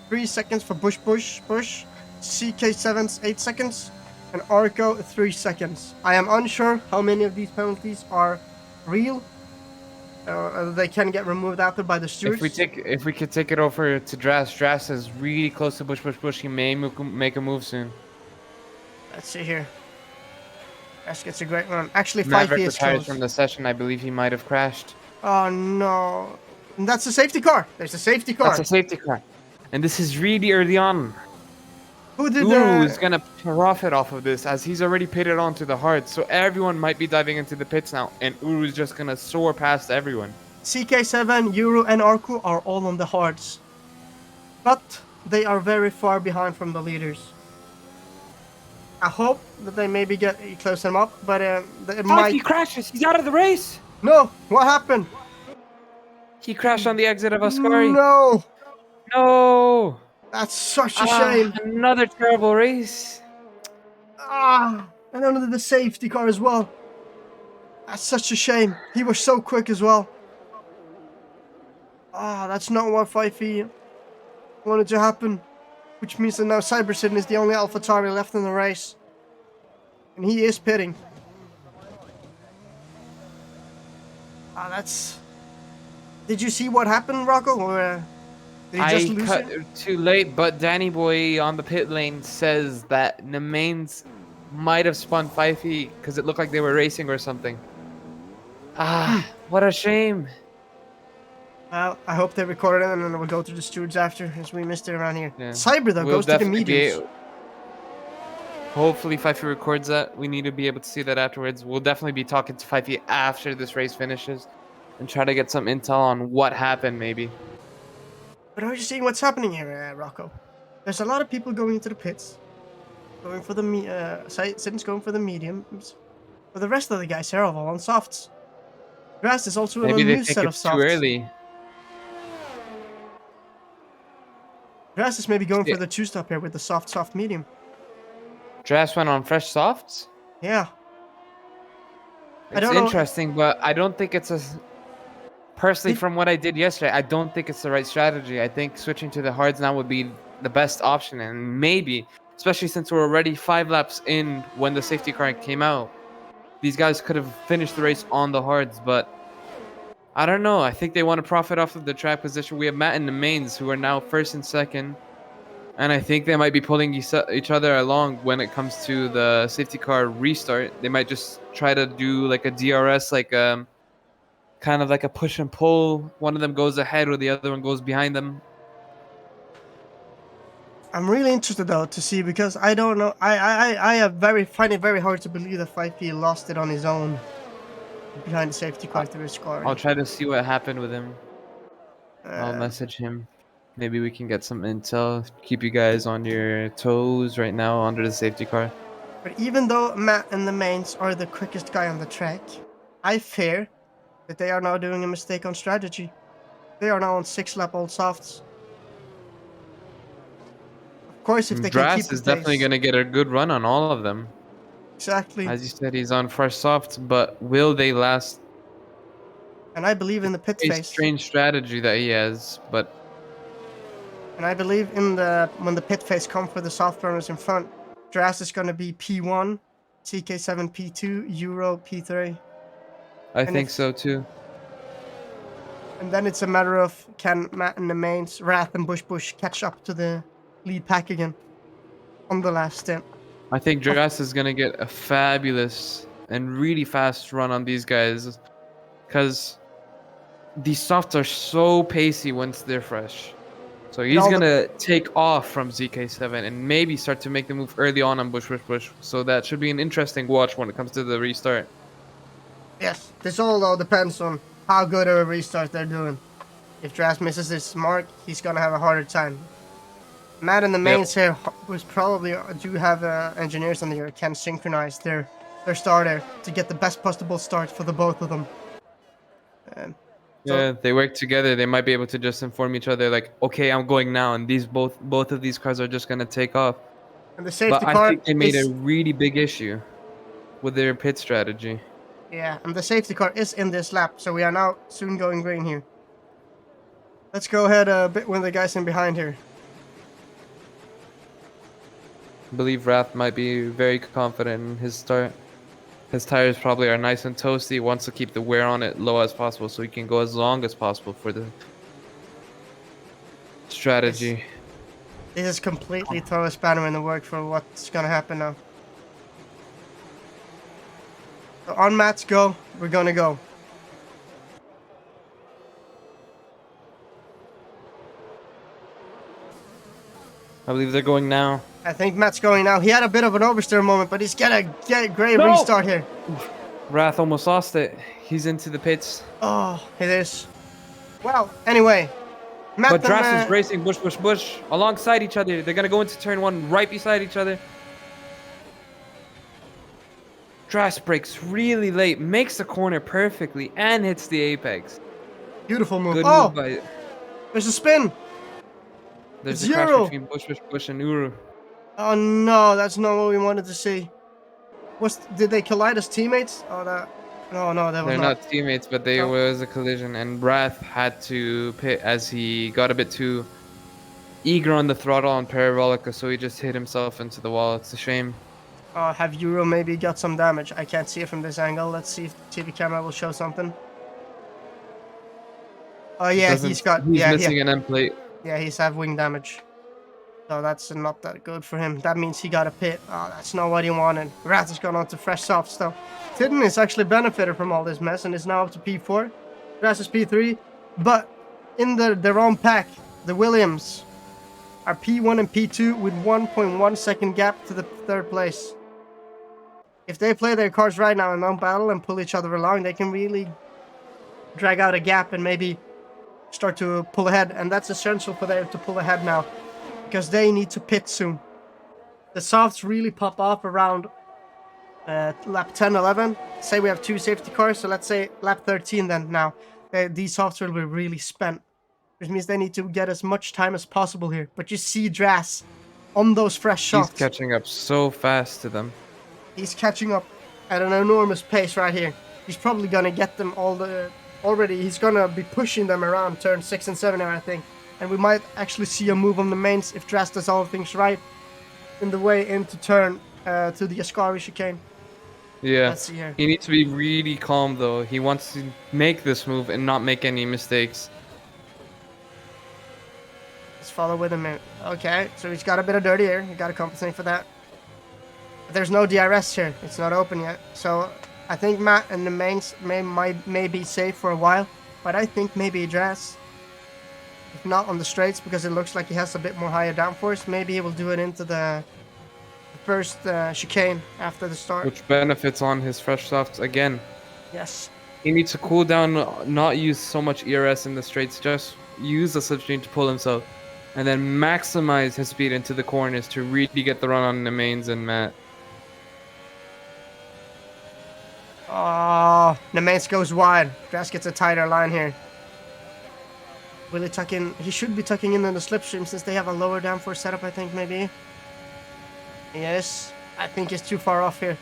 Speaker 1: 3 seconds for Bush, CK7's 8 seconds, and Arco 3 seconds. I am unsure how many of these penalties are real. They can get removed after by the stewards.
Speaker 2: If we could take it over to Dras. Dras is really close to Bush. He may make a move soon.
Speaker 1: Let's see here. Dras gets a great run. Actually,
Speaker 2: Maverick
Speaker 1: Fifey is
Speaker 2: retires
Speaker 1: close.
Speaker 2: from the session. I believe he might have crashed.
Speaker 1: Oh no! And that's a safety car. There's a safety car.
Speaker 2: That's a safety car, and this is really early on.
Speaker 1: Who did
Speaker 2: Uru is gonna profit off of this, as he's already pitted onto the hard, so everyone might be diving into the pits now, and Uru is just gonna soar past everyone.
Speaker 1: CK7, Euro, and Arco are all on the hards, but they are very far behind from the leaders. I hope that they maybe get close them up, but it might.
Speaker 2: He crashes. He's out of the race.
Speaker 1: No, what happened?
Speaker 2: He crashed on the exit of Ascari.
Speaker 1: No,
Speaker 2: No.
Speaker 1: that's such a shame.
Speaker 2: Another terrible race.
Speaker 1: And under the safety car as well. That's such a shame. He was so quick as well. That's not what Fifey wanted to happen. Which means that now Cybercity is the only AlphaTauri left in the race. And he is pitting. That's... Did you see what happened, Rocco? Or did he just lose
Speaker 2: cut
Speaker 1: it?
Speaker 2: too late, but Danny Boy on the pit lane says that Nemains might have spun Fifey because it looked like they were racing or something. What a shame.
Speaker 1: Well, I hope they recorded it and then we'll go to the stewards after, as we missed it around here.
Speaker 2: Yeah.
Speaker 1: Cyber, though, goes to the mediums.
Speaker 2: Hopefully Fifey records that. We need to be able to see that afterwards. We'll definitely be talking to Fifey after this race finishes and try to get some intel on what happened, maybe.
Speaker 1: But are you seeing what's happening here, Rocco? There's a lot of people going into the pits, going for the Siddons going for the mediums, but the rest of the guys here are all on softs. Grass is also on a
Speaker 2: Maybe they
Speaker 1: new
Speaker 2: think
Speaker 1: set of
Speaker 2: it's too
Speaker 1: softs.
Speaker 2: early.
Speaker 1: Grass is maybe going
Speaker 2: Yeah.
Speaker 1: for the two-stop here with the soft, medium.
Speaker 2: Drass went on fresh softs.
Speaker 1: Yeah. I
Speaker 2: It's
Speaker 1: don't know.
Speaker 2: interesting, but I don't think it's a. Personally,
Speaker 1: Did,
Speaker 2: from what I did yesterday, I don't think it's the right strategy. I think switching to the hards now would be the best option, and maybe, especially since we're already 5 laps in when the safety car came out, these guys could have finished the race on the hards. But I don't know. I think they want to profit off of the track position. We have Matt and the mains who are now first and second, and I think they might be pulling each other along when it comes to the safety car restart. They might just try to do like a DRS, like kind of like a push and pull. One of them goes ahead or the other one goes behind them.
Speaker 1: I'm really interested though to see because I don't know. I find it very hard to believe that 5P lost it on his own behind the safety car through his
Speaker 2: I'll
Speaker 1: scoring.
Speaker 2: try to see what happened with him. I'll
Speaker 1: Uh,
Speaker 2: message him. Maybe we can get some intel. Keep you guys on your toes right now under the safety car.
Speaker 1: but even though Matt and the mains are the quickest guy on the track, I fear that they are now doing a mistake on strategy. They are now on 6-lap old softs. Of course, if they can keep
Speaker 2: Drass
Speaker 1: the
Speaker 2: is definitely
Speaker 1: pace.
Speaker 2: going to get a good run on all of them.
Speaker 1: Exactly.
Speaker 2: As you said, he's on fresh softs, but will they last?
Speaker 1: And I believe in the pit
Speaker 2: A
Speaker 1: phase.
Speaker 2: strange strategy that he has, but
Speaker 1: And I believe in when the pit phase comes for the soft runners in front, Drass is going to be P1, TK7 P2, Euro P3.
Speaker 2: I
Speaker 1: And
Speaker 2: think so too.
Speaker 1: And then it's a matter of can Matt and the mains, Wrath and Bush catch up to the lead pack again on the last stint.
Speaker 2: I think Drass is going to get a fabulous and really fast run on these guys because these softs are so pacey once they're fresh. So he's going to take off from ZK7 and maybe start to make the move early on Bush. So that should be an interesting watch when it comes to the restart.
Speaker 1: Yes, this all though depends on how good of a restart they're doing. If Drass misses his mark, he's going to have a harder time. Matt and the mains here was probably do have engineers on the that can synchronize their starter to get the best possible start for the both of them.
Speaker 2: Yeah, they work together. They might be able to just inform each other, like, okay, I'm going now, and these both of these cars are just gonna take off.
Speaker 1: And the safety
Speaker 2: But I
Speaker 1: car
Speaker 2: think they made
Speaker 1: is,
Speaker 2: a really big issue with their pit strategy.
Speaker 1: yeah, and the safety car is in this lap, so we are now soon going green here. Let's go ahead a bit with the guys in behind here.
Speaker 2: I believe Wrath might be very confident in his start. His tires probably are nice and toasty. He wants to keep the wear on it low as possible so he can go as long as possible for the strategy.
Speaker 1: This is completely throw a spanner in the work for what's gonna happen now. So on Matt's go, we're gonna go.
Speaker 2: I believe they're going now.
Speaker 1: I think Matt's going now. He had a bit of an oversteer moment, but he's gonna get a great restart here.
Speaker 2: Wrath almost lost it. He's into the pits.
Speaker 1: Oh, it is. Well, anyway. Matt
Speaker 2: But Drass is racing Bush alongside each other. They're gonna go into turn one right beside each other. Drass brakes really late, makes the corner perfectly, and hits the apex.
Speaker 1: Beautiful move.
Speaker 2: Good
Speaker 1: oh,
Speaker 2: move by.
Speaker 1: There's a spin.
Speaker 2: There's
Speaker 1: it's
Speaker 2: a crash
Speaker 1: Euro.
Speaker 2: between Bush and Uru.
Speaker 1: Oh no, that's not what we wanted to see. Did they collide as teammates? Oh, that. No, that was
Speaker 2: They're not teammates, but there was a collision, and Wrath had to pit as he got a bit too eager on the throttle on Parabolica, so he just hit himself into the wall. It's a shame.
Speaker 1: Have Euro maybe got some damage? I can't see it from this angle. Let's see if the TV camera will show something. Oh yeah, he's
Speaker 2: missing an end plate.
Speaker 1: Yeah, he's have wing damage. So that's not that good for him. That means he got a pit. Oh, that's not what he wanted. Wrath has gone on to fresh softs though. Tidden has actually benefited from all this mess and is now up to P4. Grass is P3. But in their own pack, the Williams are P1 and P2 with 1.1 second gap to the third place. If they play their cards right now and don't battle and pull each other along, they can really drag out a gap and maybe start to pull ahead. And that's essential for them to pull ahead now. because they need to pit soon. The softs really pop off around lap 10, 11. Say we have 2 safety cars, so let's say lap 13 then now. These softs will be really spent, which means they need to get as much time as possible here. But you see Dras on those fresh
Speaker 2: He's
Speaker 1: softs.
Speaker 2: catching up so fast to them.
Speaker 1: He's catching up at an enormous pace right here. He's probably gonna get them already. He's gonna be pushing them around turn 6 and 7 I think. And we might actually see a move on the mains if Dras does all things right in the way into turn to the Ascari chicane.
Speaker 2: Yeah.
Speaker 1: Let's see here.
Speaker 2: He needs to be really calm though. He wants to make this move and not make any mistakes.
Speaker 1: Let's follow with him. Okay, so he's got a bit of dirty air. You gotta compensate for that. But there's no DRS here. It's not open yet. So I think Matt and the mains may be safe for a while. But I think maybe Dras, if not on the straights, because it looks like he has a bit more higher downforce, maybe he will do it into the first chicane after the start.
Speaker 2: Which benefits on his fresh softs again.
Speaker 1: Yes.
Speaker 2: He needs to cool down, not use so much ERS in the straights, just use the slipstream to pull himself. And then maximize his speed into the corners to really get the run on the mains and Matt.
Speaker 1: Oh, the mains goes wide. Dras gets a tighter line here. Will he tuck in? He should be tucking in on the slipstream since they have a lower downforce setup, I think, maybe. Yes, I think he's too far off here.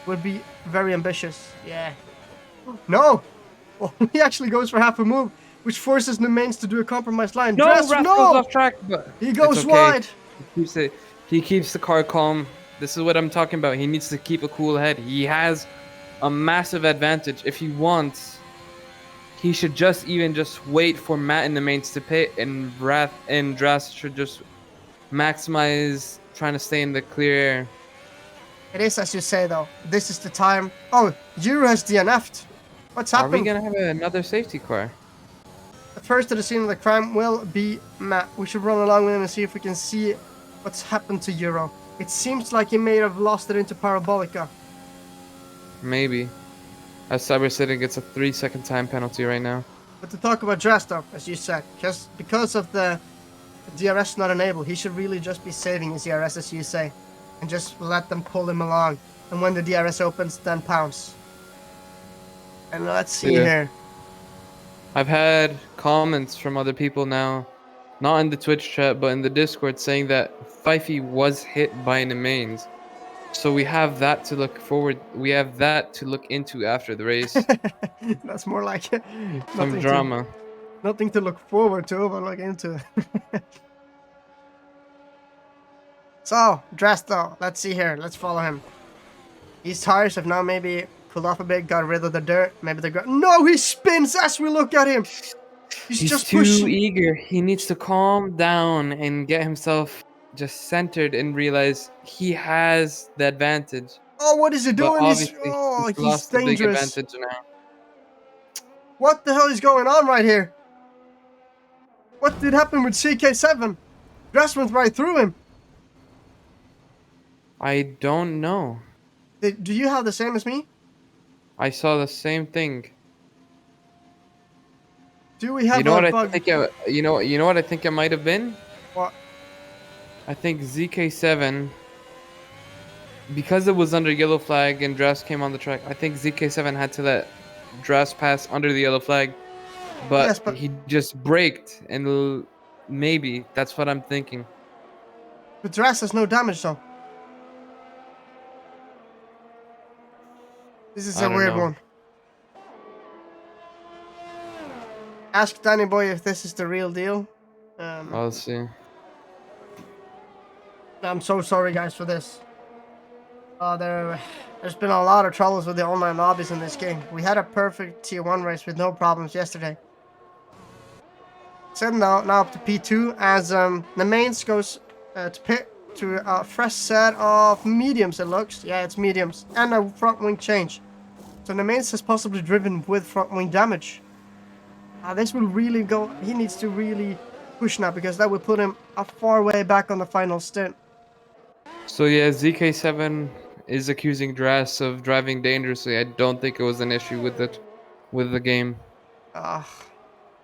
Speaker 1: Would be very ambitious. Yeah. No! Oh, he actually goes for half a move, which forces the mains to do a compromised line.
Speaker 2: No,
Speaker 1: Dras,
Speaker 2: Raph
Speaker 1: no!
Speaker 2: goes off track, but
Speaker 1: He goes
Speaker 2: it's okay.
Speaker 1: wide.
Speaker 2: He keeps the car calm. This is what I'm talking about. He needs to keep a cool head. He has a massive advantage. If he wants, he should just wait for Matt in the mains to pit, and Dras should just maximize trying to stay in the clear air.
Speaker 1: It is as you say, though. This is the time. Oh, Euro has DNF'd. What's happened?
Speaker 2: Are we gonna have another safety car?
Speaker 1: The first to the scene of the crime will be Matt. We should run along with him and see if we can see what's happened to Euro. It seems like he may have lost it into Parabolica.
Speaker 2: Maybe. As Cyber City gets a 3-second time penalty right now.
Speaker 1: But to talk about Dras, though, as you said, because of the DRS not enabled, he should really just be saving his DRS, as you say, and just let them pull him along. And when the DRS opens, then pounce. And let's see here.
Speaker 2: I've had comments from other people now, not in the Twitch chat, but in the Discord, saying that Fifey was hit by the mains. So we have that to look forward. We have that to look into after the race.
Speaker 1: That's more like
Speaker 2: Some drama.
Speaker 1: Nothing to look forward to, but look into. So, Dras though, let's see here. Let's follow him. These tires have now maybe cooled off a bit, got rid of the dirt. Maybe the ground. No, he spins as we look at him. He's just
Speaker 2: too
Speaker 1: pushing.
Speaker 2: eager. He needs to calm down and get himself just centered and realize he has the advantage.
Speaker 1: Oh, what is he doing?
Speaker 2: He's lost
Speaker 1: dangerous.
Speaker 2: the big advantage now.
Speaker 1: What the hell is going on right here? What did happen with CK7? Dras went right through him.
Speaker 2: I don't know.
Speaker 1: Do you have the same as me?
Speaker 2: I saw the same thing.
Speaker 1: Do we have
Speaker 2: you know
Speaker 1: a
Speaker 2: what
Speaker 1: bug?
Speaker 2: I think? You know what I think it might have been.
Speaker 1: What?
Speaker 2: I think ZK7, because it was under yellow flag and Dras came on the track. I think ZK7 had to let Dras pass under the yellow flag, but,
Speaker 1: Yes, but
Speaker 2: he just braked, and maybe that's what I'm thinking.
Speaker 1: But Dras has no damage though. This is a weird one. Ask Danny Boy if this is the real deal.
Speaker 2: I'll see.
Speaker 1: I'm so sorry, guys, for this. There's been a lot of troubles with the online lobbies in this game. We had a perfect tier 1 race with no problems yesterday. So now up to P2 as the mains goes to pit to a fresh set of mediums, it looks. Yeah, it's mediums. And a front wing change. So the mains has possibly driven with front wing damage. This will really go... He needs to really push now because that will put him a far way back on the final stint.
Speaker 2: So yeah, ZK7 is accusing Dras of driving dangerously. I don't think it was an issue with the game.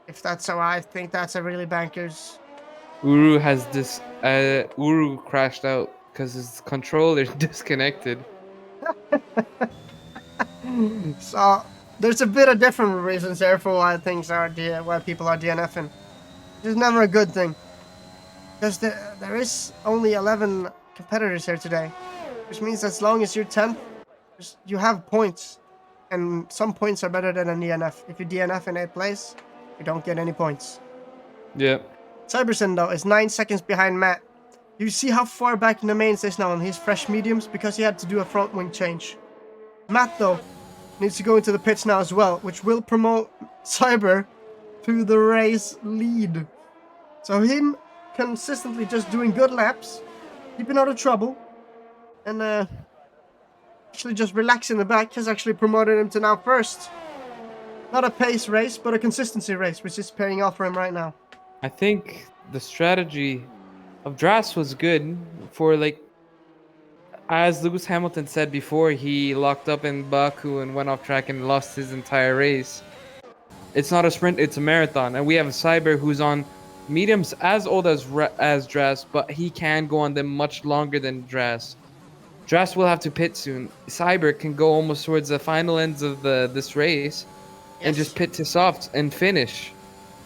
Speaker 1: If that's so, I think that's a really bankers
Speaker 2: Uru has this. Uru crashed out because his controller disconnected.
Speaker 1: So there's a bit of different reasons there for why things are why people are DNFing. Which is never a good thing. Because there is only 11 competitors here today. Which means as long as you're 10th, you have points. And some points are better than a DNF. If you DNF in 8th place, you don't get any points.
Speaker 2: Yeah.
Speaker 1: Cyberson, though, is 9 seconds behind Matt. You see how far back in the mains is now on his fresh mediums because he had to do a front wing change. Matt, though, needs to go into the pits now as well, which will promote Cyber to the race lead. So him consistently just doing good laps, keeping out of trouble, and actually just relaxing the back has actually promoted him to now first. Not a pace race, but a consistency race, which is paying off for him right now.
Speaker 2: I think the strategy of Dras was good for, like, as Lewis Hamilton said before, he locked up in Baku and went off track and lost his entire race. It's not a sprint, it's a marathon. And we have Cyber who's on mediums as old as Dras, but he can go on them much longer than Dras. Dras will have to pit soon. Cyber can go almost towards the final ends of this race and just pit to softs and finish.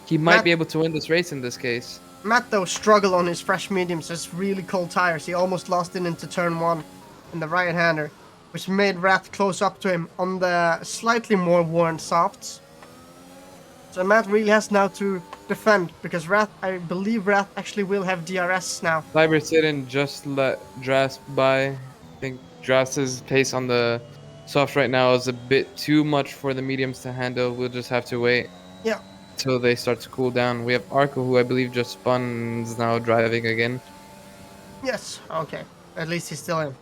Speaker 2: He might be able to win this race in this case.
Speaker 1: Matt, though, struggled on his fresh mediums. It's really cold tires. He almost lost it into turn 1 in the right-hander, which made Rath close up to him on the slightly more worn softs. So Matt really has now to defend, because I believe Rath actually will have DRS now.
Speaker 2: Cyber didn't just let Dras by. I think Dras's pace on the soft right now is a bit too much for the mediums to handle. We'll just have to wait.
Speaker 1: Yeah.
Speaker 2: Till they start to cool down. We have Arco, who I believe just spun, is now driving again.
Speaker 1: Yes, okay. At least he's still in.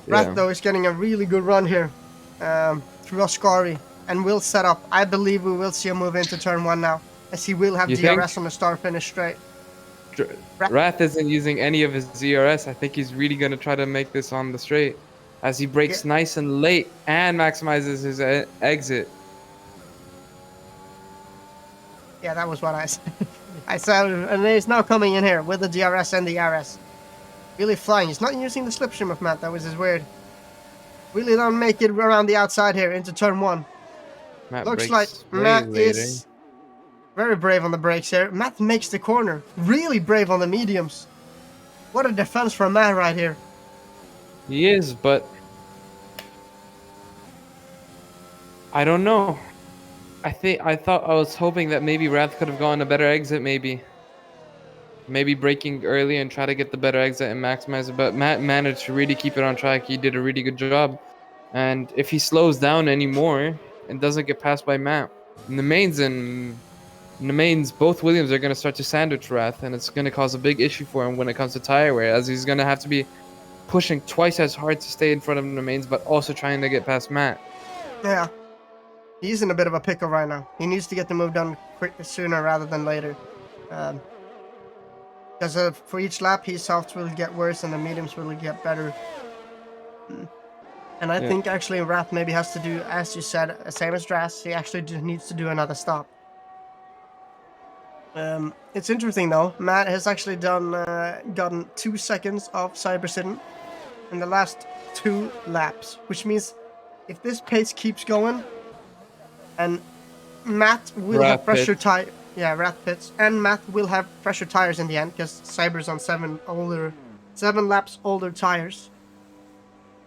Speaker 2: Yeah.
Speaker 1: Rath, though, is getting a really good run here through Ascari and will set up. I believe we will see him move into turn 1 now, as he will have DRS on the start-finish straight.
Speaker 2: Rath isn't using any of his DRS. I think he's really going to try to make this on the straight, as he brakes nice and late and maximizes his exit.
Speaker 1: Yeah, that was what I said. I said, and he's now coming in here with the DRS and the RS. Really flying. He's not using the slipstream of Matt, that was just weird. Really don't make it around the outside here into turn 1. Looks like Matt is very brave on the brakes here. Matt makes the corner. Really brave on the mediums. What a defense from Matt right here.
Speaker 2: He is, but I don't know. I was hoping that maybe Rath could have gone a better exit, maybe braking early and try to get the better exit and maximize it. But Matt managed to really keep it on track. He did a really good job. And if he slows down anymore and doesn't get passed by Matt, in the mains, both Williams are going to start to sandwich Rath, and it's going to cause a big issue for him when it comes to tire wear, as he's going to have to be pushing twice as hard to stay in front of the mains, but also trying to get past Matt.
Speaker 1: Yeah. He's in a bit of a pickle right now. He needs to get the move done sooner rather than later. Because for each lap, his softs will get worse and the mediums will get better. And I think actually Rath maybe has to do, as you said, same as Dras, he actually needs to do another stop. It's interesting though, Matt has actually gotten 2 seconds off Cybersitten in the last 2 laps, which means if this pace keeps going, and Matt will have pressure tire. Yeah, Rath pits. And Matt will have pressure tires in the end, because Cyber's on 7 laps older tires.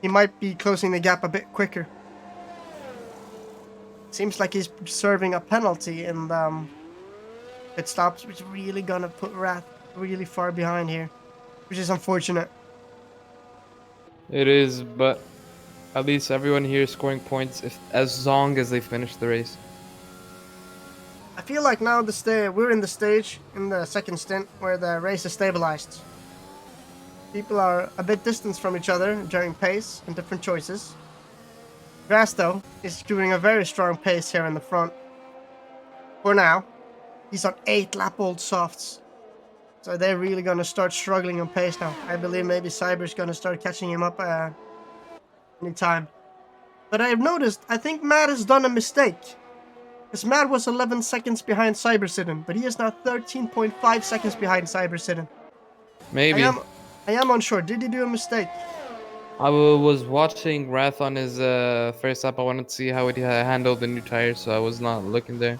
Speaker 1: He might be closing the gap a bit quicker. Seems like he's serving a penalty in the pit stops, which is really gonna put Rath really far behind here, which is unfortunate.
Speaker 2: It is, but at least everyone here is scoring points as long as they finish the race.
Speaker 1: I feel like now we're in the stage in the second stint where the race is stabilized. People are a bit distant from each other during pace and different choices. Grass, though, is doing a very strong pace here in the front. For now, he's on 8 lap-old softs. So they're really going to start struggling on pace now. I believe maybe Cyber's going to start catching him up any time. But I have noticed, I think Matt has done a mistake. Because Matt was 11 seconds behind Cybercidden, but he is now 13.5 seconds behind Cybercidden.
Speaker 2: Maybe.
Speaker 1: I am unsure. Did he do a mistake?
Speaker 2: I was watching Wrath on his first lap. I wanted to see how he handled the new tires, so I was not looking there.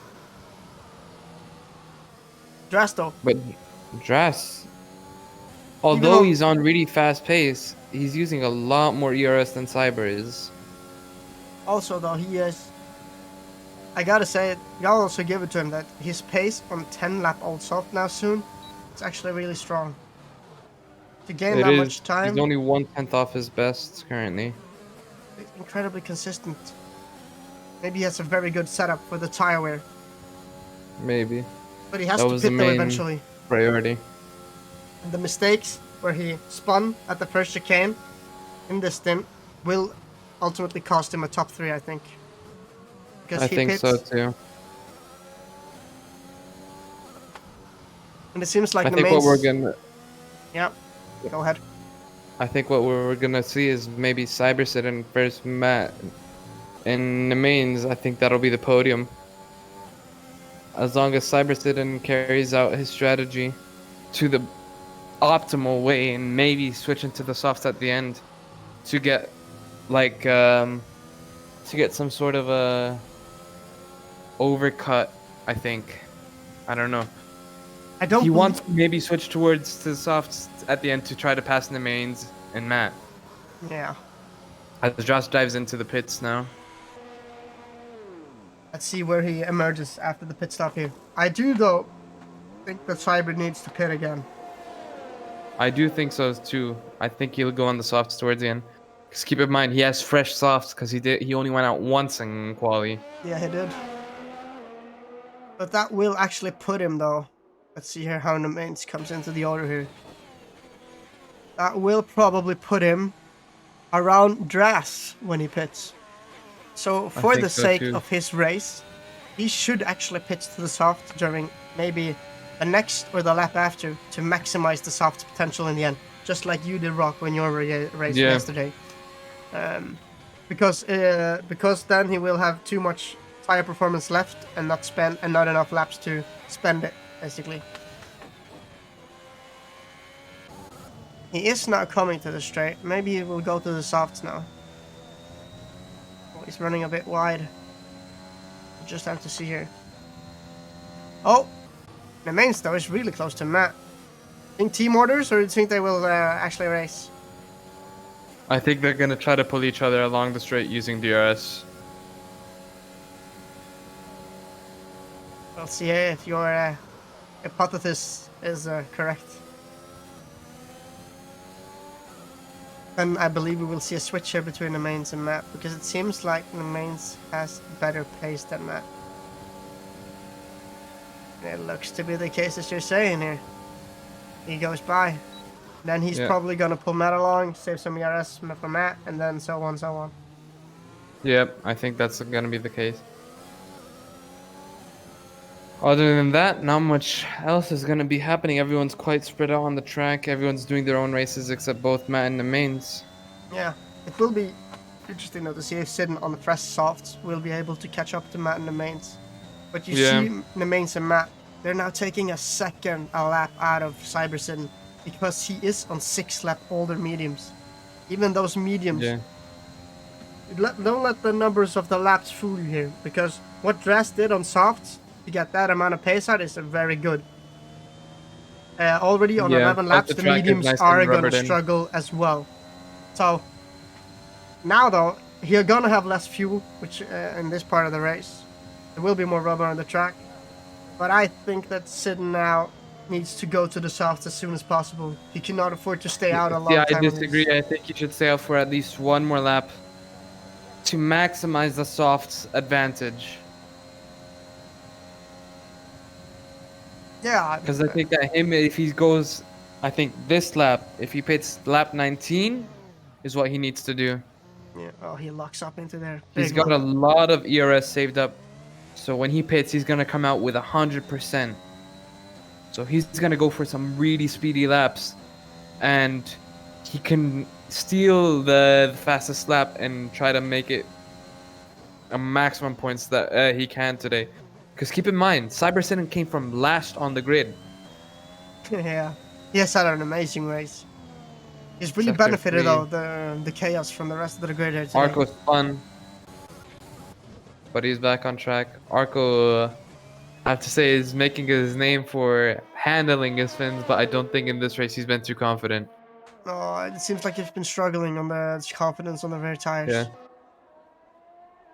Speaker 1: Drasto.
Speaker 2: But Dras, although
Speaker 1: though-
Speaker 2: he's on really fast pace, he's using a lot more ERS than Cyber is.
Speaker 1: Also, though, he is. I gotta say it. Y'all also give it to him that his pace on 10 lap old soft now soon. It's actually really strong. To gain
Speaker 2: It
Speaker 1: that
Speaker 2: is.
Speaker 1: much time.
Speaker 2: He's only 1/10 off his best currently.
Speaker 1: It's incredibly consistent. Maybe he has a very good setup for the tire wear.
Speaker 2: Maybe.
Speaker 1: But he has
Speaker 2: That
Speaker 1: to
Speaker 2: was the
Speaker 1: pit though
Speaker 2: main
Speaker 1: eventually.
Speaker 2: priority.
Speaker 1: And the mistakes where he spun at the first chicane in this stint will ultimately cost him a top 3, I think. Because
Speaker 2: I
Speaker 1: he
Speaker 2: think
Speaker 1: pits,
Speaker 2: so too.
Speaker 1: and it seems like
Speaker 2: I
Speaker 1: the
Speaker 2: think
Speaker 1: main.
Speaker 2: what we're gonna.
Speaker 1: Yeah, go ahead.
Speaker 2: I think what we're gonna see is maybe Cybersit and first Matt in the mains. I think that'll be the podium. As long as Cybersit carries out his strategy to the optimal way and maybe switch into the softs at the end to get like to get some sort of a overcut. I think. I don't know.
Speaker 1: I don't.
Speaker 2: He wants to maybe switch towards the softs at the end to try to pass in the mains and Matt.
Speaker 1: Yeah.
Speaker 2: As Josh dives into the pits now.
Speaker 1: Let's see where he emerges after the pit stop here. I do though think that Cyber needs to pit again.
Speaker 2: I do think so too. I think he'll go on the softs towards the end. Because keep in mind he has fresh softs because he only went out once in quali.
Speaker 1: Yeah, he did. But that will actually put him though. Let's see here how the mains comes into the order here. That will probably put him around Dras when he pits. So for the sake of his race, he should actually pit to the soft during maybe the next or the lap after to maximize the soft potential in the end. Just like you did, Rock, when you were racing yesterday. Because then he will have too much tire performance left and not enough laps to spend it, basically. He is now coming to the straight. Maybe he will go to the softs now. Oh, he's running a bit wide. We'll just have to see here. Oh! The mains though is really close to Matt. Think team orders, or do you think they will actually race?
Speaker 2: I think they're gonna try to pull each other along the straight using DRS.
Speaker 1: We'll see if your hypothesis is correct. Then I believe we will see a switch here between the mains and Matt, because it seems like the mains has better pace than Matt. It looks to be the case as you're saying here. He goes by. Then he's probably going to pull Matt along, save some ERS for Matt, and then so on, so on.
Speaker 2: Yep, I think that's going to be the case. Other than that, not much else is going to be happening. Everyone's quite spread out on the track. Everyone's doing their own races except both Matt and the mains.
Speaker 1: Yeah, it will be interesting though to see if Sidden on the fresh softs will be able to catch up to Matt and the mains. But you see the mains and Matt, they're now taking a second a lap out of Cybersidden because he is on 6 lap older mediums. Even those mediums.
Speaker 2: Yeah.
Speaker 1: Don't let the numbers of the laps fool you here, because what Dras did on softs to get that amount of pace out is very good. Already on 11 laps, the mediums are going to struggle as well. So now though, you're going to have less fuel, which in this part of the race. There will be more rubber on the track. But I think that Sidden now needs to go to the softs as soon as possible. He cannot afford to stay out a long time.
Speaker 2: Yeah, I disagree. I think he should stay out for at least one more lap to maximize the softs advantage.
Speaker 1: Yeah.
Speaker 2: Because I think that if he goes, I think this lap, if he pits lap 19, is what he needs to do.
Speaker 1: Yeah. Oh, he locks up into there.
Speaker 2: He's got a lot of ERS saved up. So when he pits, he's going to come out with 100%. So he's going to go for some really speedy laps. And he can steal the fastest lap and try to make it a maximum points that he can today. Because keep in mind, Cyber Citizen came from last on the grid.
Speaker 1: Yeah. He has had an amazing race. He's really
Speaker 2: Sector
Speaker 1: benefited
Speaker 2: 3.
Speaker 1: though the chaos from the rest of the grid here today.
Speaker 2: Arco's fun, but he's back on track. Arco, I have to say, is making his name for handling his fins, but I don't think in this race he's been too confident.
Speaker 1: Oh, it seems like he's been struggling on the confidence on the rear tires.
Speaker 2: Yeah.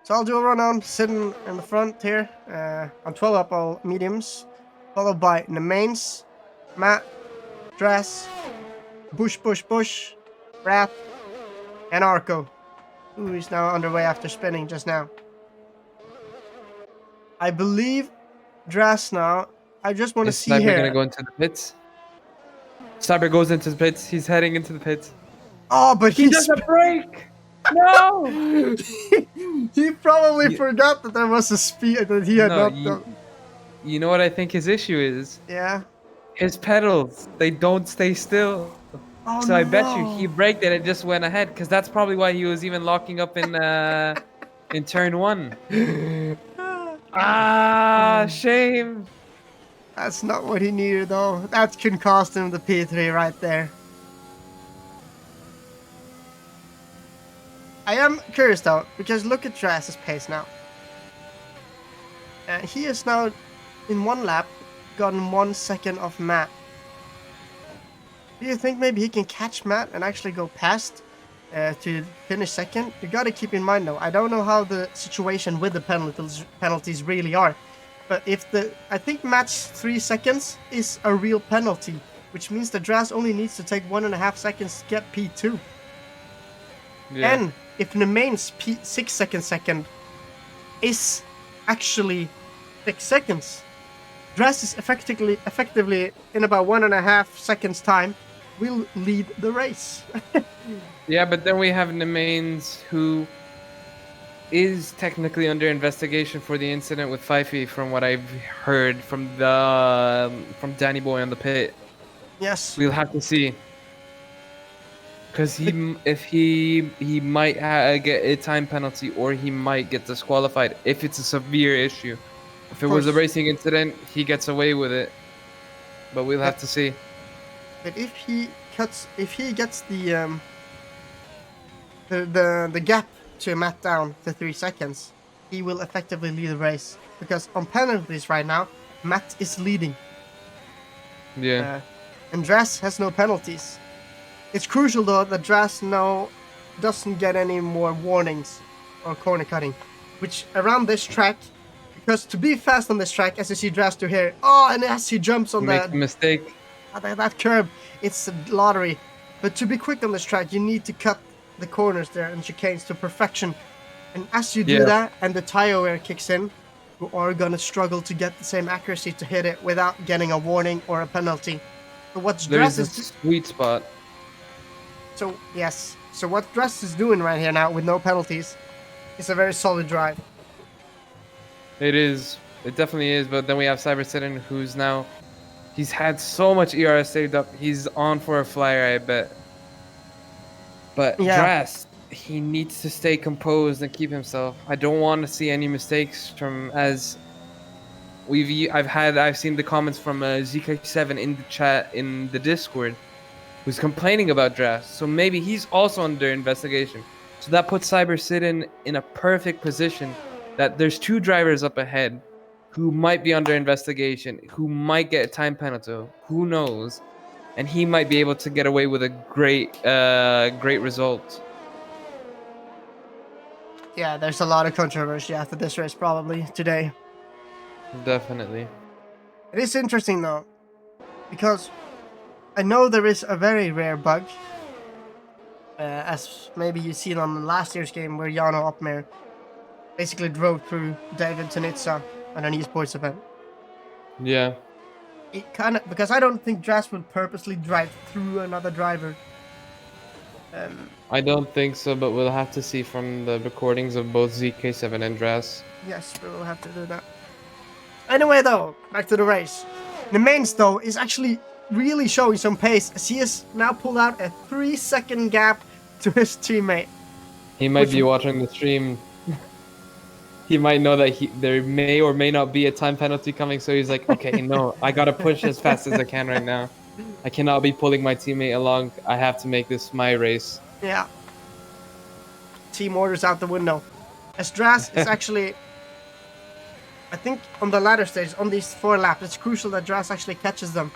Speaker 1: So I'll do a run on, sitting in the front here. On 12 up all mediums, followed by the mains, Matt, Dress, Bush, Rat, and Arco, who is now underway after spinning just now. I believe Dress now. I just want to
Speaker 2: Is
Speaker 1: see
Speaker 2: Cyber
Speaker 1: here.
Speaker 2: gonna go into the pits? Cyber goes into the pits. He's heading into the pits.
Speaker 1: Oh, but
Speaker 2: He does a break. No.
Speaker 1: He probably forgot that there was a speed that he had not done.
Speaker 2: You know what I think his issue is?
Speaker 1: Yeah.
Speaker 2: His pedals. They don't stay still.
Speaker 1: Oh,
Speaker 2: So I bet you
Speaker 1: no.
Speaker 2: he braked it and just went ahead, because that's probably why he was even locking up in turn 1. Shame.
Speaker 1: That's not what he needed though. That can cost him the P3 right there. I am curious though, because look at Dress's pace now. He is now, in one lap, gotten 1 second off Matt. Do you think maybe he can catch Matt and actually go past to finish second? You gotta keep in mind though, I don't know how the situation with the penalties really are. But I think Matt's 3 seconds is a real penalty, which means that Dress only needs to take 1.5 seconds to get P2.
Speaker 2: Yeah.
Speaker 1: And if Nemain's 6 second is actually 6 seconds, Dress is effectively in about 1.5 seconds time will lead the race.
Speaker 2: Yeah, but then we have Nemains, who is technically under investigation for the incident with Fifey, from what I've heard from Danny Boy on the pit.
Speaker 1: Yes.
Speaker 2: We'll have to see. Because he might get a time penalty, or he might get disqualified if it's a severe issue. If it was a racing incident, he gets away with it. But we'll have to see.
Speaker 1: But if he gets the gap to Matt down to 3 seconds, he will effectively lead the race. Because on penalties right now, Matt is leading.
Speaker 2: Yeah.
Speaker 1: And Dress has no penalties. It's crucial though that Dress now doesn't get any more warnings or corner cutting, which around this track, because to be fast on this track, as you see Dress do here, and as he jumps on
Speaker 2: Makes a mistake.
Speaker 1: that curb, it's a lottery. But to be quick on this track, you need to cut the corners there and chicanes to perfection. And as you do that, and the tire wear kicks in, you are gonna struggle to get the same accuracy to hit it without getting a warning or a penalty. So what's Dress
Speaker 2: There's a sweet spot.
Speaker 1: So yes, so what Dress is doing right here now with no penalties is a very solid drive.
Speaker 2: It is. It definitely is. But then we have Cyber Citizen, who's now, he's had so much ERS saved up. He's on for a flyer, I bet. But Dress, he needs to stay composed and keep himself. I don't want to see any mistakes from, as I've seen the comments from ZK7 in the chat in the Discord, who's complaining about Dress. So maybe he's also under investigation. So that puts Cyber Citizen in a perfect position that there's 2 drivers up ahead who might be under investigation, who might get a time penalty, who knows, and he might be able to get away with a great result.
Speaker 1: Yeah, there's a lot of controversy after this race probably today.
Speaker 2: Definitely.
Speaker 1: It is interesting though, because I know there is a very rare bug, as maybe you seen on last year's game where Jano Opmer basically drove through David Tunitsa on an esports event.
Speaker 2: Yeah.
Speaker 1: It kind of, because I don't think Dress would purposely drive through another driver.
Speaker 2: I don't think so, but we'll have to see from the recordings of both ZK7 and Dress.
Speaker 1: Yes, we will have to do that. Anyway though, back to the race. The mains though is actually really showing some pace, as he has now pulled out a 3-second gap to his teammate.
Speaker 2: He might be watching the stream. he might know that there may or may not be a time penalty coming, so he's like, okay, no, I gotta push as fast as I can right now. I cannot be pulling my teammate along. I have to make this my race.
Speaker 1: Yeah. Team orders out the window. As Dras is actually, I think on the latter stage, on these 4 laps, it's crucial that Dras actually catches them.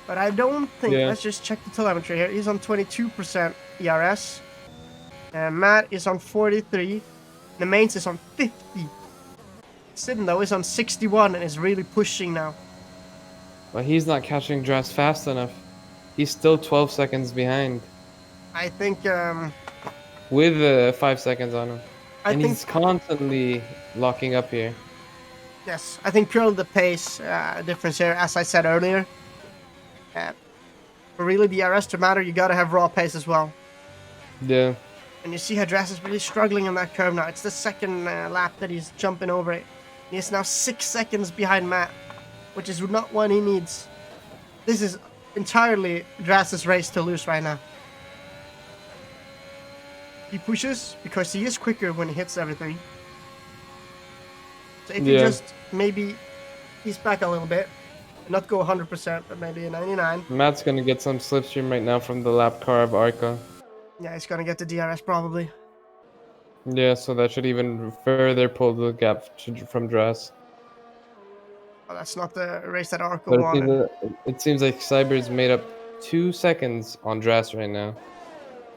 Speaker 1: But I don't think,
Speaker 2: Yeah.
Speaker 1: let's just check the telemetry here. He's on 22% ERS. Matt is on 43. The mains is on 50. Sidon though is on 61 and is really pushing now.
Speaker 2: But he's not catching Dress fast enough. He's still 12 seconds behind.
Speaker 1: I think,
Speaker 2: With 5 seconds on him.
Speaker 1: I think,
Speaker 2: he's constantly locking up here.
Speaker 1: yes, I think purely the pace difference here, as I said earlier. For really the ERS to matter, you gotta have raw pace as well.
Speaker 2: Yeah.
Speaker 1: And you see how Dras is really struggling in that curve now. It's the second lap that he's jumping over it. He is now 6 seconds behind Matt, which is not what he needs. This is entirely Dras's race to lose right now. He pushes because he is quicker when he hits everything. So if you just maybe ease back a little bit, not go 100%, but maybe a 99.
Speaker 2: Matt's gonna get some slipstream right now from the lap car of Arca.
Speaker 1: Yeah, he's gonna get the DRS probably.
Speaker 2: Yeah, so that should even further pull the gap from Dress.
Speaker 1: Oh, that's not the race that Arco
Speaker 2: But
Speaker 1: wanted.
Speaker 2: it seems like Cyber's made up 2 seconds on Dress right now.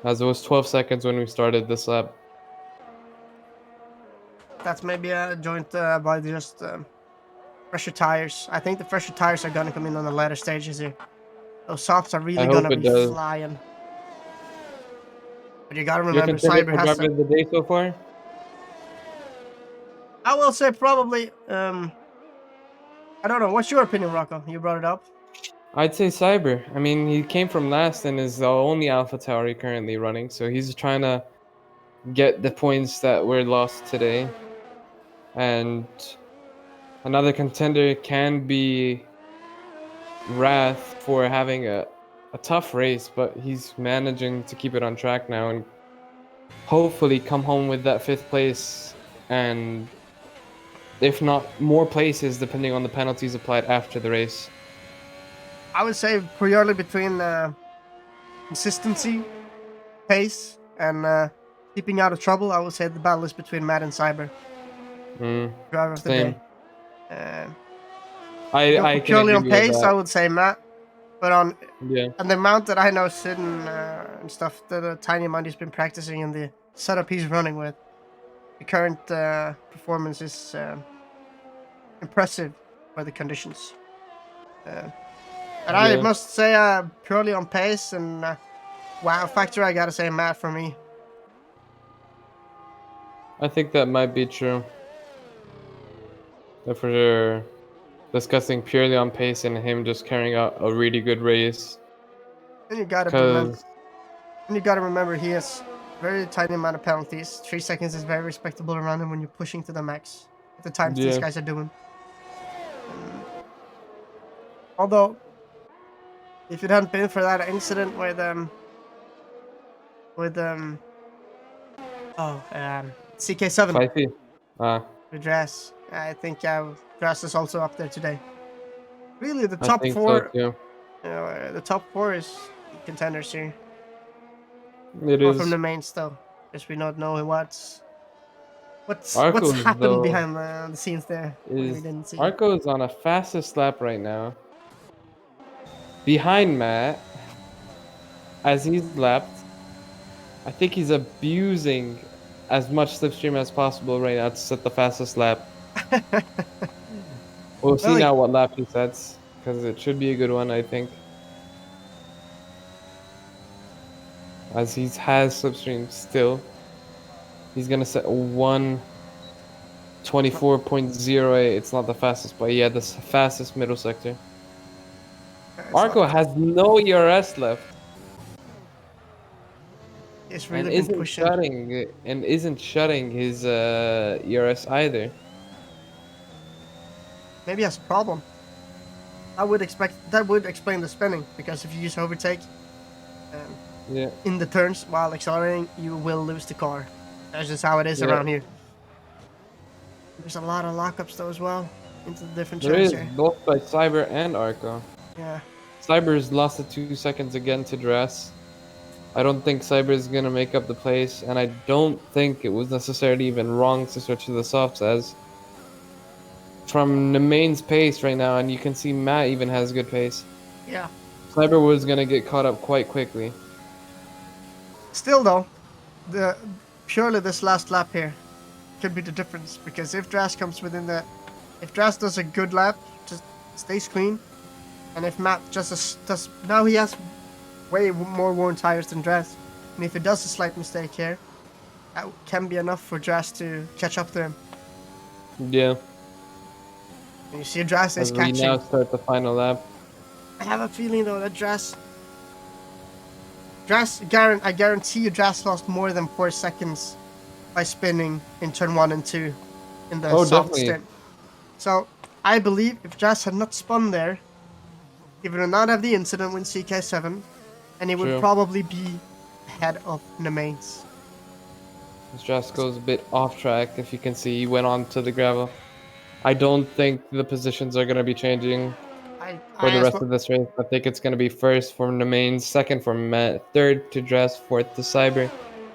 Speaker 2: As it was 12 seconds when we started this lap.
Speaker 1: That's maybe a joint by just fresher tires. I think the fresher tires are gonna come in on the later stages here. Those softs are really gonna be flying. But you gotta remember, Cyber has
Speaker 2: driver of the day so far?
Speaker 1: I will say probably, I don't know. What's your opinion, Rocco? You brought it up.
Speaker 2: I'd say Cyber. I mean, he came from last and is the only Alpha Tower currently running, so he's trying to get the points that were lost today. And another contender can be Wrath for having a tough race, but he's managing to keep it on track now and hopefully come home with that 5th place, and if not more places depending on the penalties applied after the race.
Speaker 1: I would say purely between consistency, pace, and keeping out of trouble. I would say the battle is between Matt and Cyber. Driver of the day.
Speaker 2: I
Speaker 1: purely on pace, I would say Matt. But on
Speaker 2: the
Speaker 1: amount that I know Sidon and stuff, the tiny amount he's been practicing and the setup he's running with, the current performance is impressive for the conditions. But I must say, purely on pace and wow factor, I gotta say Matt for me.
Speaker 2: I think that might be true. If we're discussing purely on pace and him just carrying out a really good race.
Speaker 1: And you gotta remember he has very tiny amount of penalties. 3 seconds is very respectable around him when you're pushing to the max at the times these guys are doing. Although, if it hadn't been for that incident with CK7 with Dras, I think Dras is also up there today. Really, the top 4.
Speaker 2: So
Speaker 1: the top 4 is contenders here.
Speaker 2: It is
Speaker 1: from the mains though, because we don't know what's happened behind the scenes there. We didn't see.
Speaker 2: Arco is on a fastest lap right now, behind Matt, as he's lapped. I think he's abusing as much slipstream as possible right now to set the fastest lap. We'll see now what lap he sets, because it should be a good one, I think. As he has slipstream still. He's gonna set 1:24.08. It's not the fastest, but yeah, the fastest middle sector. Arco has no ERS left.
Speaker 1: It's really been pushing.
Speaker 2: Isn't shutting his ERS either.
Speaker 1: Maybe he has a problem. I would expect that would explain the spinning, because if you use overtake in the turns while accelerating, you will lose the car. That's just how it is around here. There's a lot of lockups though as well into the different
Speaker 2: There
Speaker 1: turns
Speaker 2: is,
Speaker 1: here.
Speaker 2: both by Cyber and Arco.
Speaker 1: Yeah.
Speaker 2: Cyber's lost the 2 seconds again to Dress. I don't think Cyber is going to make up the place, and I don't think it was necessarily even wrong to switch to the softs, as from the main's pace right now, and you can see Matt even has good pace.
Speaker 1: Yeah.
Speaker 2: Cyber was going to get caught up quite quickly.
Speaker 1: Still though, the purely this last lap here could be the difference, because if Dras comes within the, if Dras does a good lap, just stays clean, and if Matt just does, now he has way more worn tires than Dras, and if he does a slight mistake here, that can be enough for Dras to catch up to him.
Speaker 2: Yeah.
Speaker 1: And you see Dras is
Speaker 2: As we
Speaker 1: catching.
Speaker 2: now start the final lap.
Speaker 1: I have a feeling though that I guarantee you Dras lost more than 4 seconds by spinning in turn 1 and 2 in the soft
Speaker 2: definitely.
Speaker 1: stint. So I believe if Dras had not spun there, he would not have the incident with CK7, and he would
Speaker 2: True.
Speaker 1: probably be ahead of Nemains.
Speaker 2: Dress goes a bit off track, if you can see. He went on to the gravel. I don't think the positions are going to be changing for the rest of this race. I think it's going to be first for Nemains, second for Matt, third to Dress, fourth to Cyber,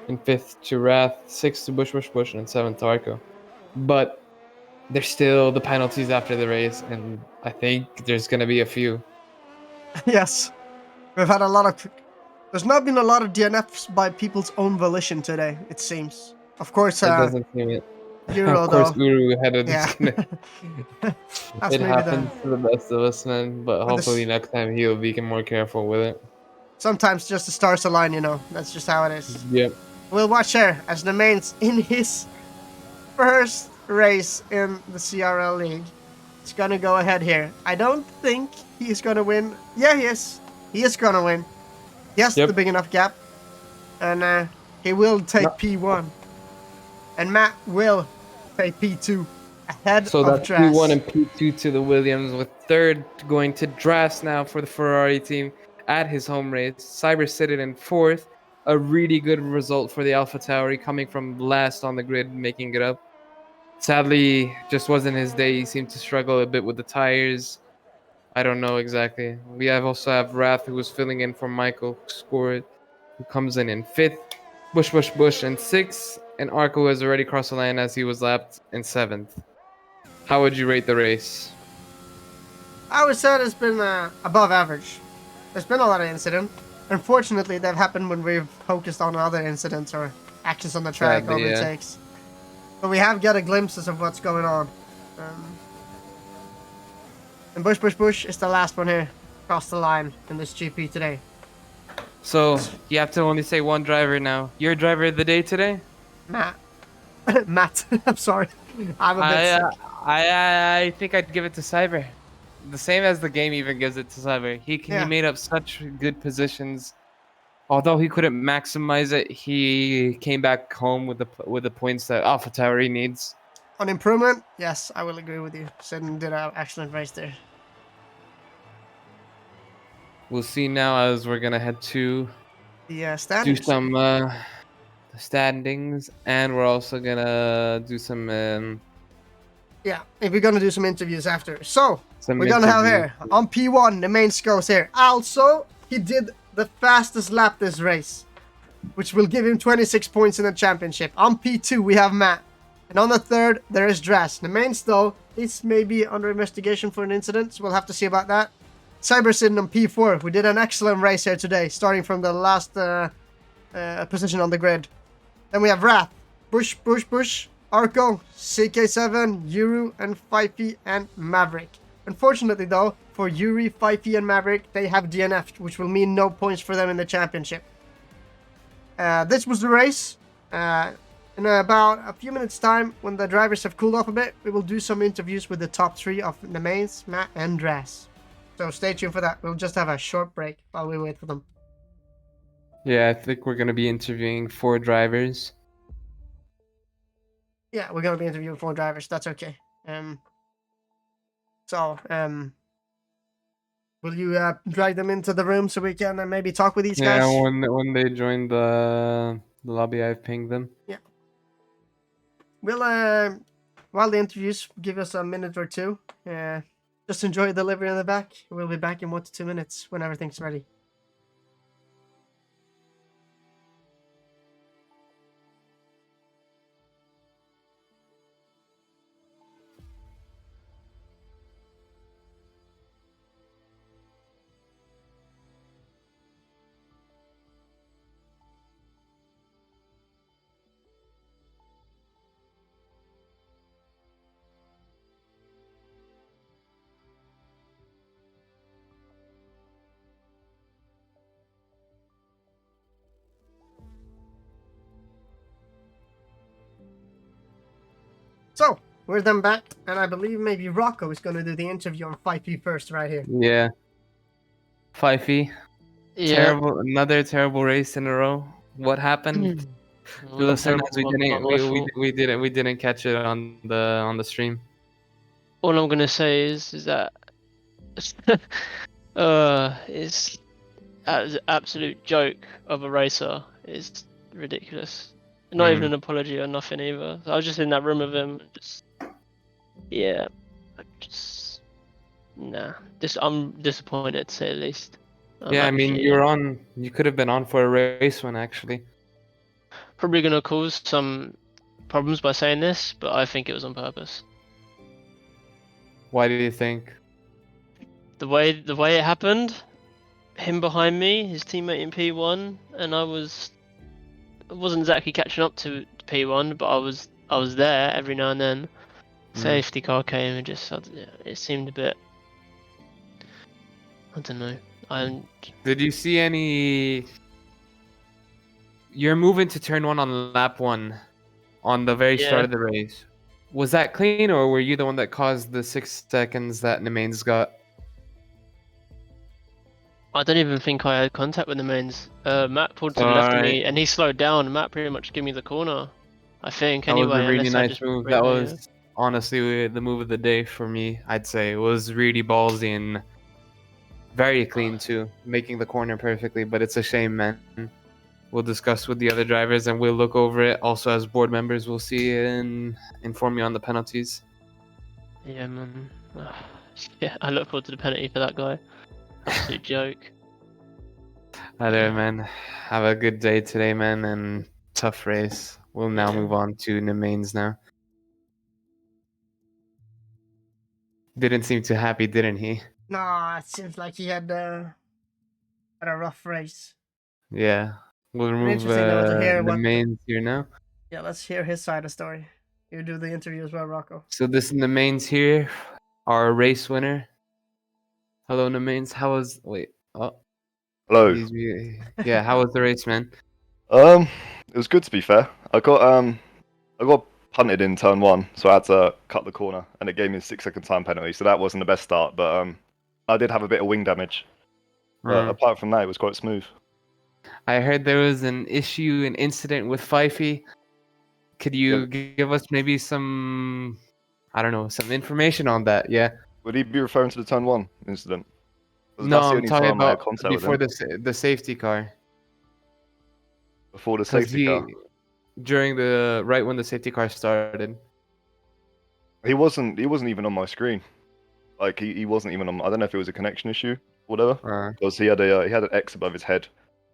Speaker 2: and fifth to Wrath, sixth to Bush, and seventh to Arco. But there's still the penalties after the race, and I think there's going to be a few.
Speaker 1: Yes, we've had a lot of. There's not been a lot of DNFs by people's own volition today, it seems. Of course,
Speaker 2: It doesn't seem it.
Speaker 1: Euro,
Speaker 2: Of course,
Speaker 1: though.
Speaker 2: Uru had a
Speaker 1: Yeah.
Speaker 2: disconnect.
Speaker 1: That's
Speaker 2: It
Speaker 1: maybe
Speaker 2: happens to the best of us, man. But hopefully next time he'll be more careful with it.
Speaker 1: Sometimes just the stars align, you know. That's just how it is.
Speaker 2: Yep.
Speaker 1: We'll watch here as Nemains in his first race in the CRL League. He's gonna go ahead here. I don't think he's gonna win. Yeah, he is. He is gonna win. He has the big enough gap. And he will take P1. And Matt will take P2 ahead
Speaker 2: So
Speaker 1: of
Speaker 2: that's
Speaker 1: Dras.
Speaker 2: P1 and P2 to the Williams, with third going to Dras now for the Ferrari team at his home race. Cyber sitting in fourth. A really good result for the Alpha Tauri, coming from last on the grid, making it up. Sadly, just wasn't his day. He seemed to struggle a bit with the tires. I don't know exactly. We also have Wrath, who was filling in for Michael, who comes in fifth. Bush in sixth. And Arco has already crossed the line as he was lapped in seventh. How would you rate the race?
Speaker 1: I would say it's been above average. There's been a lot of incidents. Unfortunately, they've happened when we've focused on other incidents or actions on the track or overtakes. But we have got a glimpses of what's going on. And Bush is the last one here. Across the line in this GP today.
Speaker 2: So, you have to only say one driver now. Your driver of the day today?
Speaker 1: Matt. Matt. I'm sorry. I'm a bit sick.
Speaker 2: I think I'd give it to Cyber. The same as the game even gives it to Cyber. He made up such good positions. Although he couldn't maximize it, he came back home with the points that AlphaTauri needs.
Speaker 1: On improvement, yes, I will agree with you. Sid did an excellent race there.
Speaker 2: We'll see now as we're gonna head to
Speaker 1: the standings.
Speaker 2: Do some standings, and we're also gonna do some.
Speaker 1: Yeah, if we're gonna do some interviews after. So we're gonna have here on P1 the main scores here. Also, he did the fastest lap this race, which will give him 26 points in the championship. On P2 we have Matt, and on the third there is Dras. The mains though is maybe under investigation for an incident, so we'll have to see about that. Cyber sitting on P4. We did an excellent race here today, starting from the last position on the grid. Then we have Wrath, Bush, Arco, CK7, Yuru, and Fifey and Maverick. Unfortunately though, for Yuri, Fifey, and Maverick, they have DNF'd, which will mean no points for them in the championship. This was the race. In about a few minutes time, when the drivers have cooled off a bit, we will do some interviews with the top 3 of the mains, Matt and Dras. So stay tuned for that. We'll just have a short break while we wait for them.
Speaker 2: Yeah, I think we're going to be interviewing 4 drivers.
Speaker 1: Yeah, we're going to be interviewing 4 drivers. That's okay. Will you drag them into the room so we can maybe talk with these guys?
Speaker 2: Yeah, when they join the lobby, I've pinged them.
Speaker 1: Yeah. We'll while the interviews give us a minute or two, just enjoy the delivery in the back. We'll be back in 1 to 2 minutes when everything's ready. So, we're then back, and I believe maybe Rocco is going to do the interview on 5P first right here.
Speaker 2: Yeah. Fifey.
Speaker 3: Yeah.
Speaker 2: Terrible. Another terrible race in a row. What happened? Fill us in, as we didn't catch it on the stream.
Speaker 3: All I'm gonna say is that it's an absolute joke of a racer. It's ridiculous. Not even an apology or nothing either. I was just in that room with him. I'm disappointed to say the least.
Speaker 2: Yeah, I mean, you could have been on for a race one actually.
Speaker 3: Probably gonna cause some problems by saying this, but I think it was on purpose.
Speaker 2: Why do you think?
Speaker 3: The way it happened, him behind me, his teammate in P1, and I wasn't exactly catching up to P1, but I was there every now and then. Safety car came and it seemed a bit, I don't know.
Speaker 2: Did you see any? You're moving to turn one on lap 1 on the very start of the race. Was that clean, or were you the one that caused the 6 seconds that Nemains got?
Speaker 3: I don't even think I had contact with the mains. Matt pulled to the left of me and he slowed down. Matt pretty much gave me the corner, I think.
Speaker 2: That was a really nice move. That was honestly the move of the day for me, I'd say. It was really ballsy and very clean too, making the corner perfectly, but it's a shame, man. We'll discuss with the other drivers and we'll look over it. Also, as board members, we'll see and inform you on the penalties.
Speaker 3: Yeah, man. Yeah, I look forward to the penalty for that guy. Absolute joke.
Speaker 2: Hi there, man. Have a good day today, man, and tough race. We'll now move on to Nemains now. Didn't seem too happy, didn't he?
Speaker 1: Nah, it seems like he had a rough race.
Speaker 2: Yeah. We'll remove Nemains here now.
Speaker 1: Yeah, let's hear his side of the story. You do the interview as well, Rocco.
Speaker 2: So this is Nemains here, our race winner. Hello, Nemains. How was... Wait. Oh.
Speaker 4: Hello.
Speaker 2: Yeah, how was the race, man?
Speaker 4: It was good, to be fair. I got punted in turn 1, so I had to cut the corner, and it gave me a 6-second time penalty. So that wasn't the best start, but I did have a bit of wing damage. But apart from that, it was quite smooth.
Speaker 2: I heard there was an incident with Fifey. Could you give us maybe some, I don't know, some information on that? Yeah.
Speaker 4: Would he be referring to the turn 1 incident?
Speaker 2: No, I'm talking about before the safety car.
Speaker 4: Before the safety car?
Speaker 2: During right when the safety car started.
Speaker 4: He wasn't even on my screen. Like he wasn't even on. I don't know if it was a connection issue, or whatever. Because he had an X above his head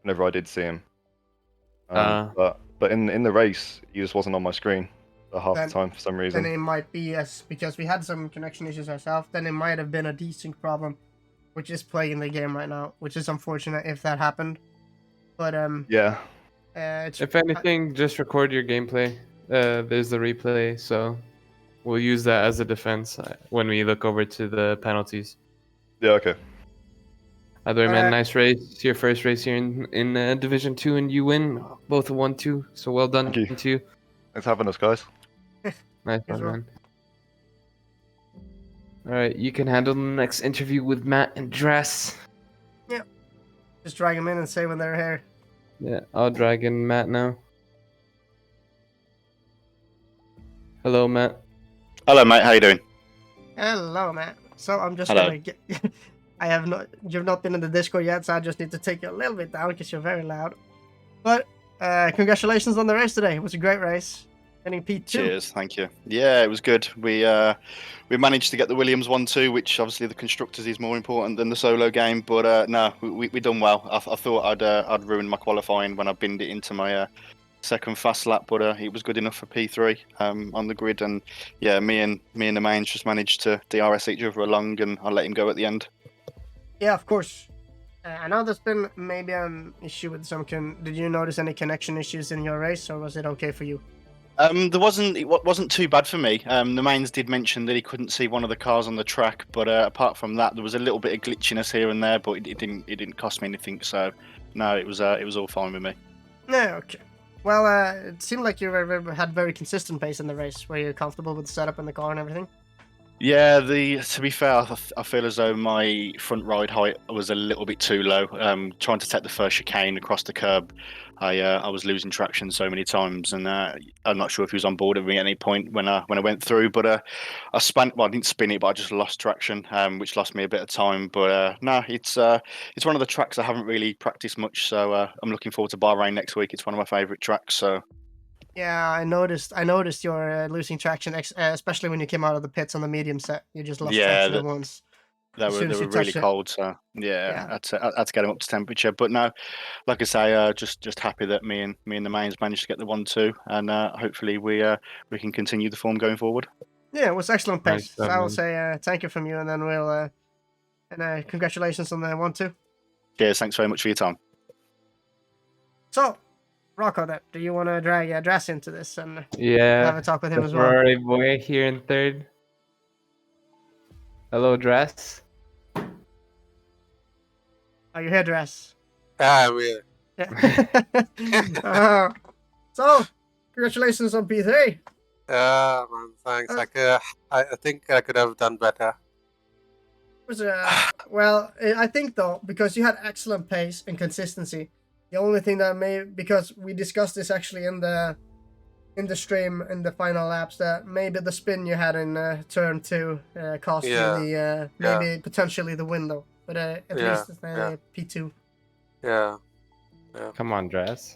Speaker 4: whenever I did see him. But in the race, he just wasn't on my screen for half the time for some reason.
Speaker 1: Then it might be because we had some connection issues ourselves. Then it might have been a desync problem, which is playing the game right now, which is unfortunate if that happened. But
Speaker 4: yeah.
Speaker 2: If anything, just record your gameplay. There's the replay, so we'll use that as a defense when we look over to the penalties.
Speaker 4: Yeah, okay.
Speaker 2: Other man, nice race. It's your first race here in Division 2, and you win both 1-2. So well done to you.
Speaker 4: Thanks for having us, guys.
Speaker 2: Nice one, man. All right, you can handle the next interview with Matt and Dress.
Speaker 1: Yeah. Just drag them in and say when they're here.
Speaker 2: Yeah, I'll drag in Matt now. Hello, Matt.
Speaker 5: Hello, mate. How you doing?
Speaker 1: Hello, Matt. So I'm just gonna get. You've not been in the Discord yet, so I just need to take you a little bit down because you're very loud. But congratulations on the race today. It was a great race. Getting P2.
Speaker 5: Cheers, thank you. Yeah, it was good. We managed to get the Williams 1-2, which obviously the constructors is more important than the solo game. But no, we done well. I thought I'd ruined my qualifying when I binned it into my second fast lap, but it was good enough for P3 on the grid. And yeah, me and the mains just managed to DRS each other along, and I let him go at the end.
Speaker 1: Yeah, of course. I know there's been maybe an issue with some. Did you notice any connection issues in your race, or was it okay for you?
Speaker 5: It wasn't too bad for me. The mains did mention that he couldn't see one of the cars on the track, but apart from that, there was a little bit of glitchiness here and there, but it didn't cost me anything. So no, it was all fine with me.
Speaker 1: Yeah, okay. Well, it seemed like you had very consistent pace in the race. Were you comfortable with the setup in the car and everything?
Speaker 5: Yeah, to be fair, I feel as though my front ride height was a little bit too low. Trying to take the first chicane across the curb, I was losing traction so many times, and I'm not sure if he was on board with me at any point when I went through. But I spun. Well, I didn't spin it, but I just lost traction, which lost me a bit of time. But no, it's one of the tracks I haven't really practiced much, so I'm looking forward to Bahrain next week. It's one of my favourite tracks. So.
Speaker 1: Yeah, I noticed you're losing traction, especially when you came out of the pits on the medium set. You just lost traction at once.
Speaker 5: They were really cold, so yeah. I had to get them up to temperature. But no, like I say, just happy that me and the mains managed to get the 1-2, and hopefully we can continue the form going forward.
Speaker 1: Yeah, it was excellent pace.
Speaker 2: Nice,
Speaker 1: so I will say thank you from you, and then we'll congratulations on the 1-2.
Speaker 5: Cheers, thanks very much for your time.
Speaker 1: So, Rocco, do you want to drag Dress into this and
Speaker 2: Yeah.
Speaker 1: have a talk with him as well?
Speaker 2: Ferrari boy here in third. Hello, Dress.
Speaker 1: Are you here, Dress?
Speaker 6: I'm here.
Speaker 1: Yeah. So, congratulations on P3.
Speaker 6: Man, thanks. I think I could have done better.
Speaker 1: Well, I think though, because you had excellent pace and consistency, the only thing that because we discussed this actually in the stream in the final laps, that maybe the spin you had in turn 2 cost you potentially the win though. But at least P2.
Speaker 6: Yeah.
Speaker 2: Come on, Dress.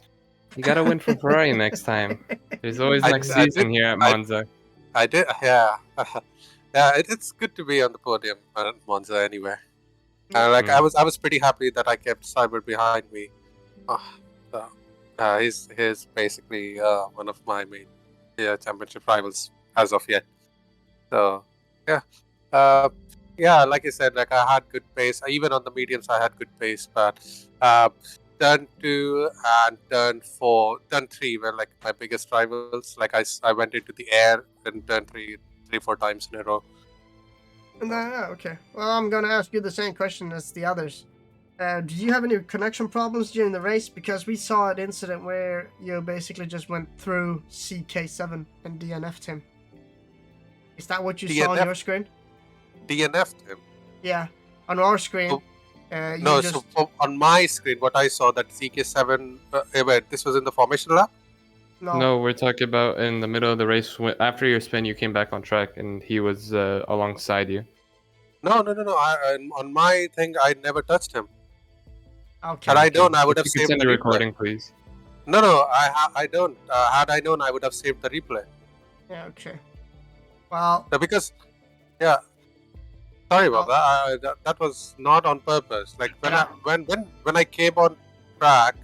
Speaker 2: You gotta win for Ferrari next time. There's always next season here at Monza.
Speaker 6: I did, yeah. Yeah, it's good to be on the podium at Monza anyway. I was pretty happy that I kept Cyber behind me. He's basically one of my main championship rivals as of yet. So yeah, like I said, like I had good pace. Even on the mediums, I had good pace. But turn 2 and turn 3 were like my biggest rivals. Like I went into the air in turn 3-4 times in a row.
Speaker 1: Okay. Well, I'm gonna ask you the same question as the others. Did you have any connection problems during the race? Because we saw an incident where you basically just went through CK7 and DNF'd him. Is that what you saw on your screen?
Speaker 6: DNF'd him?
Speaker 1: Yeah. On our screen.
Speaker 6: So on my screen, what I saw that CK7... wait, this was in the formation lap?
Speaker 2: No, we're talking about in the middle of the race. After your spin, you came back on track, and he was alongside you.
Speaker 6: No. On my thing, I never touched him.
Speaker 1: Okay.
Speaker 6: Had I known, I would have saved
Speaker 2: the recording, please.
Speaker 6: No, I don't. Had I known, I would have saved the replay.
Speaker 1: Yeah, okay. Well...
Speaker 6: Because... Yeah. Sorry about that. That was not on purpose. Like when I came on track,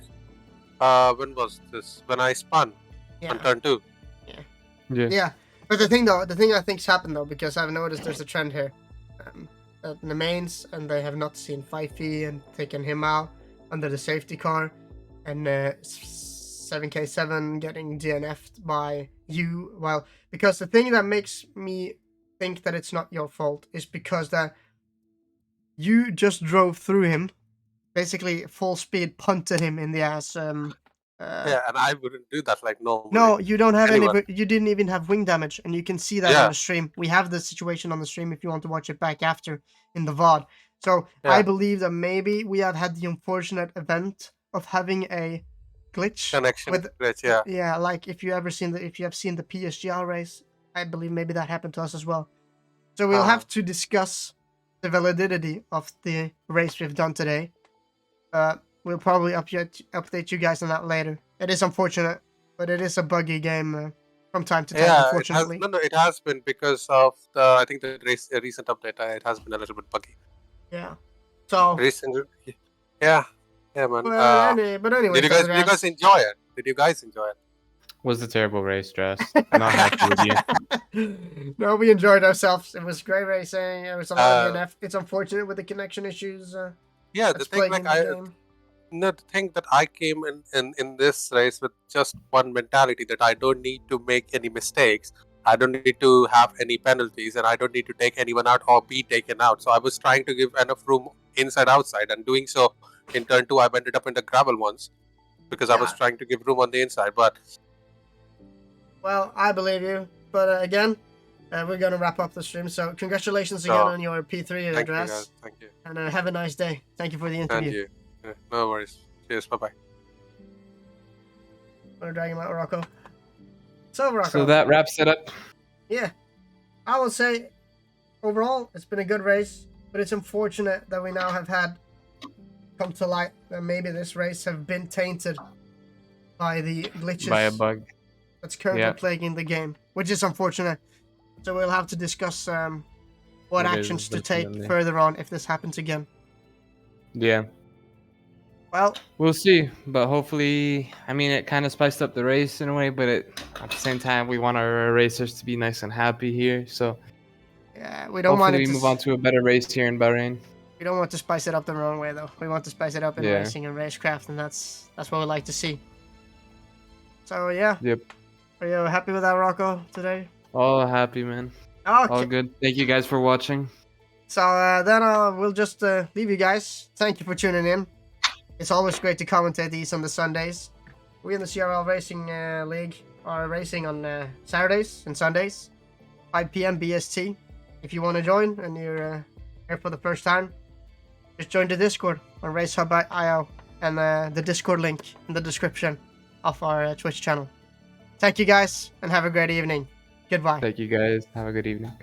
Speaker 6: when was this? When I spun on turn 2.
Speaker 1: Yeah. But the thing I think's happened though, because I've noticed there's a trend here. In the mains, and they have not seen Fifey and taken him out under the safety car, and 7K7 getting DNF'd by you. Well, because the thing that makes me think that it's not your fault is because that you just drove through him, basically full speed punted him in the ass.
Speaker 6: Yeah, and I wouldn't do that like normally.
Speaker 1: No, you don't have any. You didn't even have wing damage, and you can see that on the stream. We have the situation on the stream if you want to watch it back after in the VOD. So I believe that maybe we have had the unfortunate event of having a glitch
Speaker 6: glitch.
Speaker 1: Yeah, like if you have seen the PSGL race, I believe maybe that happened to us as well. So we'll have to discuss the validity of the race we've done today. We'll probably update you guys on that later. It is unfortunate, but it is a buggy game. from time to time,
Speaker 6: Yeah,
Speaker 1: unfortunately.
Speaker 6: it has been because of I think the recent update. It has been a little bit buggy.
Speaker 1: Yeah. So,
Speaker 6: Recent, yeah, man.
Speaker 1: but anyways,
Speaker 6: Did you guys enjoy it? Did you guys enjoy it?
Speaker 2: Was a terrible race, Dress. I'm not happy with you.
Speaker 1: No, we enjoyed ourselves. It was great racing. It was a lot of
Speaker 6: Uh,
Speaker 1: DNF. It's unfortunate with the connection issues
Speaker 6: Yeah, the
Speaker 1: that's
Speaker 6: thing
Speaker 1: plaguing
Speaker 6: like
Speaker 1: the game.
Speaker 6: the thing that I came in this race with just one mentality that I don't need to make any mistakes. I don't need to have any penalties, and I don't need to take anyone out or be taken out. So I was trying to give enough room inside outside, and doing so in turn 2, I ended up in the gravel once because I was
Speaker 1: Yeah.
Speaker 6: trying to give room on the inside. But
Speaker 1: Well, I believe you. But again, we're going to wrap up the stream. So congratulations again
Speaker 6: So,
Speaker 1: on your P3
Speaker 6: thank you
Speaker 1: address.
Speaker 6: guys, thank you,
Speaker 1: And have a nice day. Thank you for the interview.
Speaker 6: and you. Yeah, no worries. Cheers. Bye bye.
Speaker 1: Want to drag him out, Rocco? So, Rocco.
Speaker 2: So that wraps it up.
Speaker 1: Yeah. I will say, overall, it's been a good race. But it's unfortunate that we now have had come to light that maybe this race have been tainted by the glitches
Speaker 2: By a bug.
Speaker 1: that's currently
Speaker 2: Yeah.
Speaker 1: plaguing the game, which is unfortunate. So we'll have to discuss what
Speaker 2: It is
Speaker 1: actions to take
Speaker 2: definitely.
Speaker 1: further on if this happens again.
Speaker 2: Yeah.
Speaker 1: Well,
Speaker 2: We'll see, but hopefully, I mean, it kind of spiced up the race in a way, but at the same time, we want our racers to be nice and happy here. So
Speaker 1: yeah, we don't want
Speaker 2: hopefully,
Speaker 1: it
Speaker 2: we
Speaker 1: to.
Speaker 2: move on to a better race here in Bahrain.
Speaker 1: We don't want to spice it up the wrong way, though. We want to spice it up in
Speaker 2: Yeah.
Speaker 1: racing and racecraft, and that's what we like to see. So yeah.
Speaker 2: Yep.
Speaker 1: Are you happy with that, Rocco, today?
Speaker 2: All happy, man.
Speaker 1: Okay.
Speaker 2: All good. Thank you guys for watching.
Speaker 1: So then we'll just leave you guys. Thank you for tuning in. It's always great to commentate these on the Sundays. We in the CRL Racing League are racing on Saturdays and Sundays, 5 p.m. BST. If you want to join and you're here for the first time, just join the Discord on RaceHub.io and the Discord link in the description of our Twitch channel. Thank you guys and have a great evening. Goodbye.
Speaker 2: Thank you guys. Have a good evening.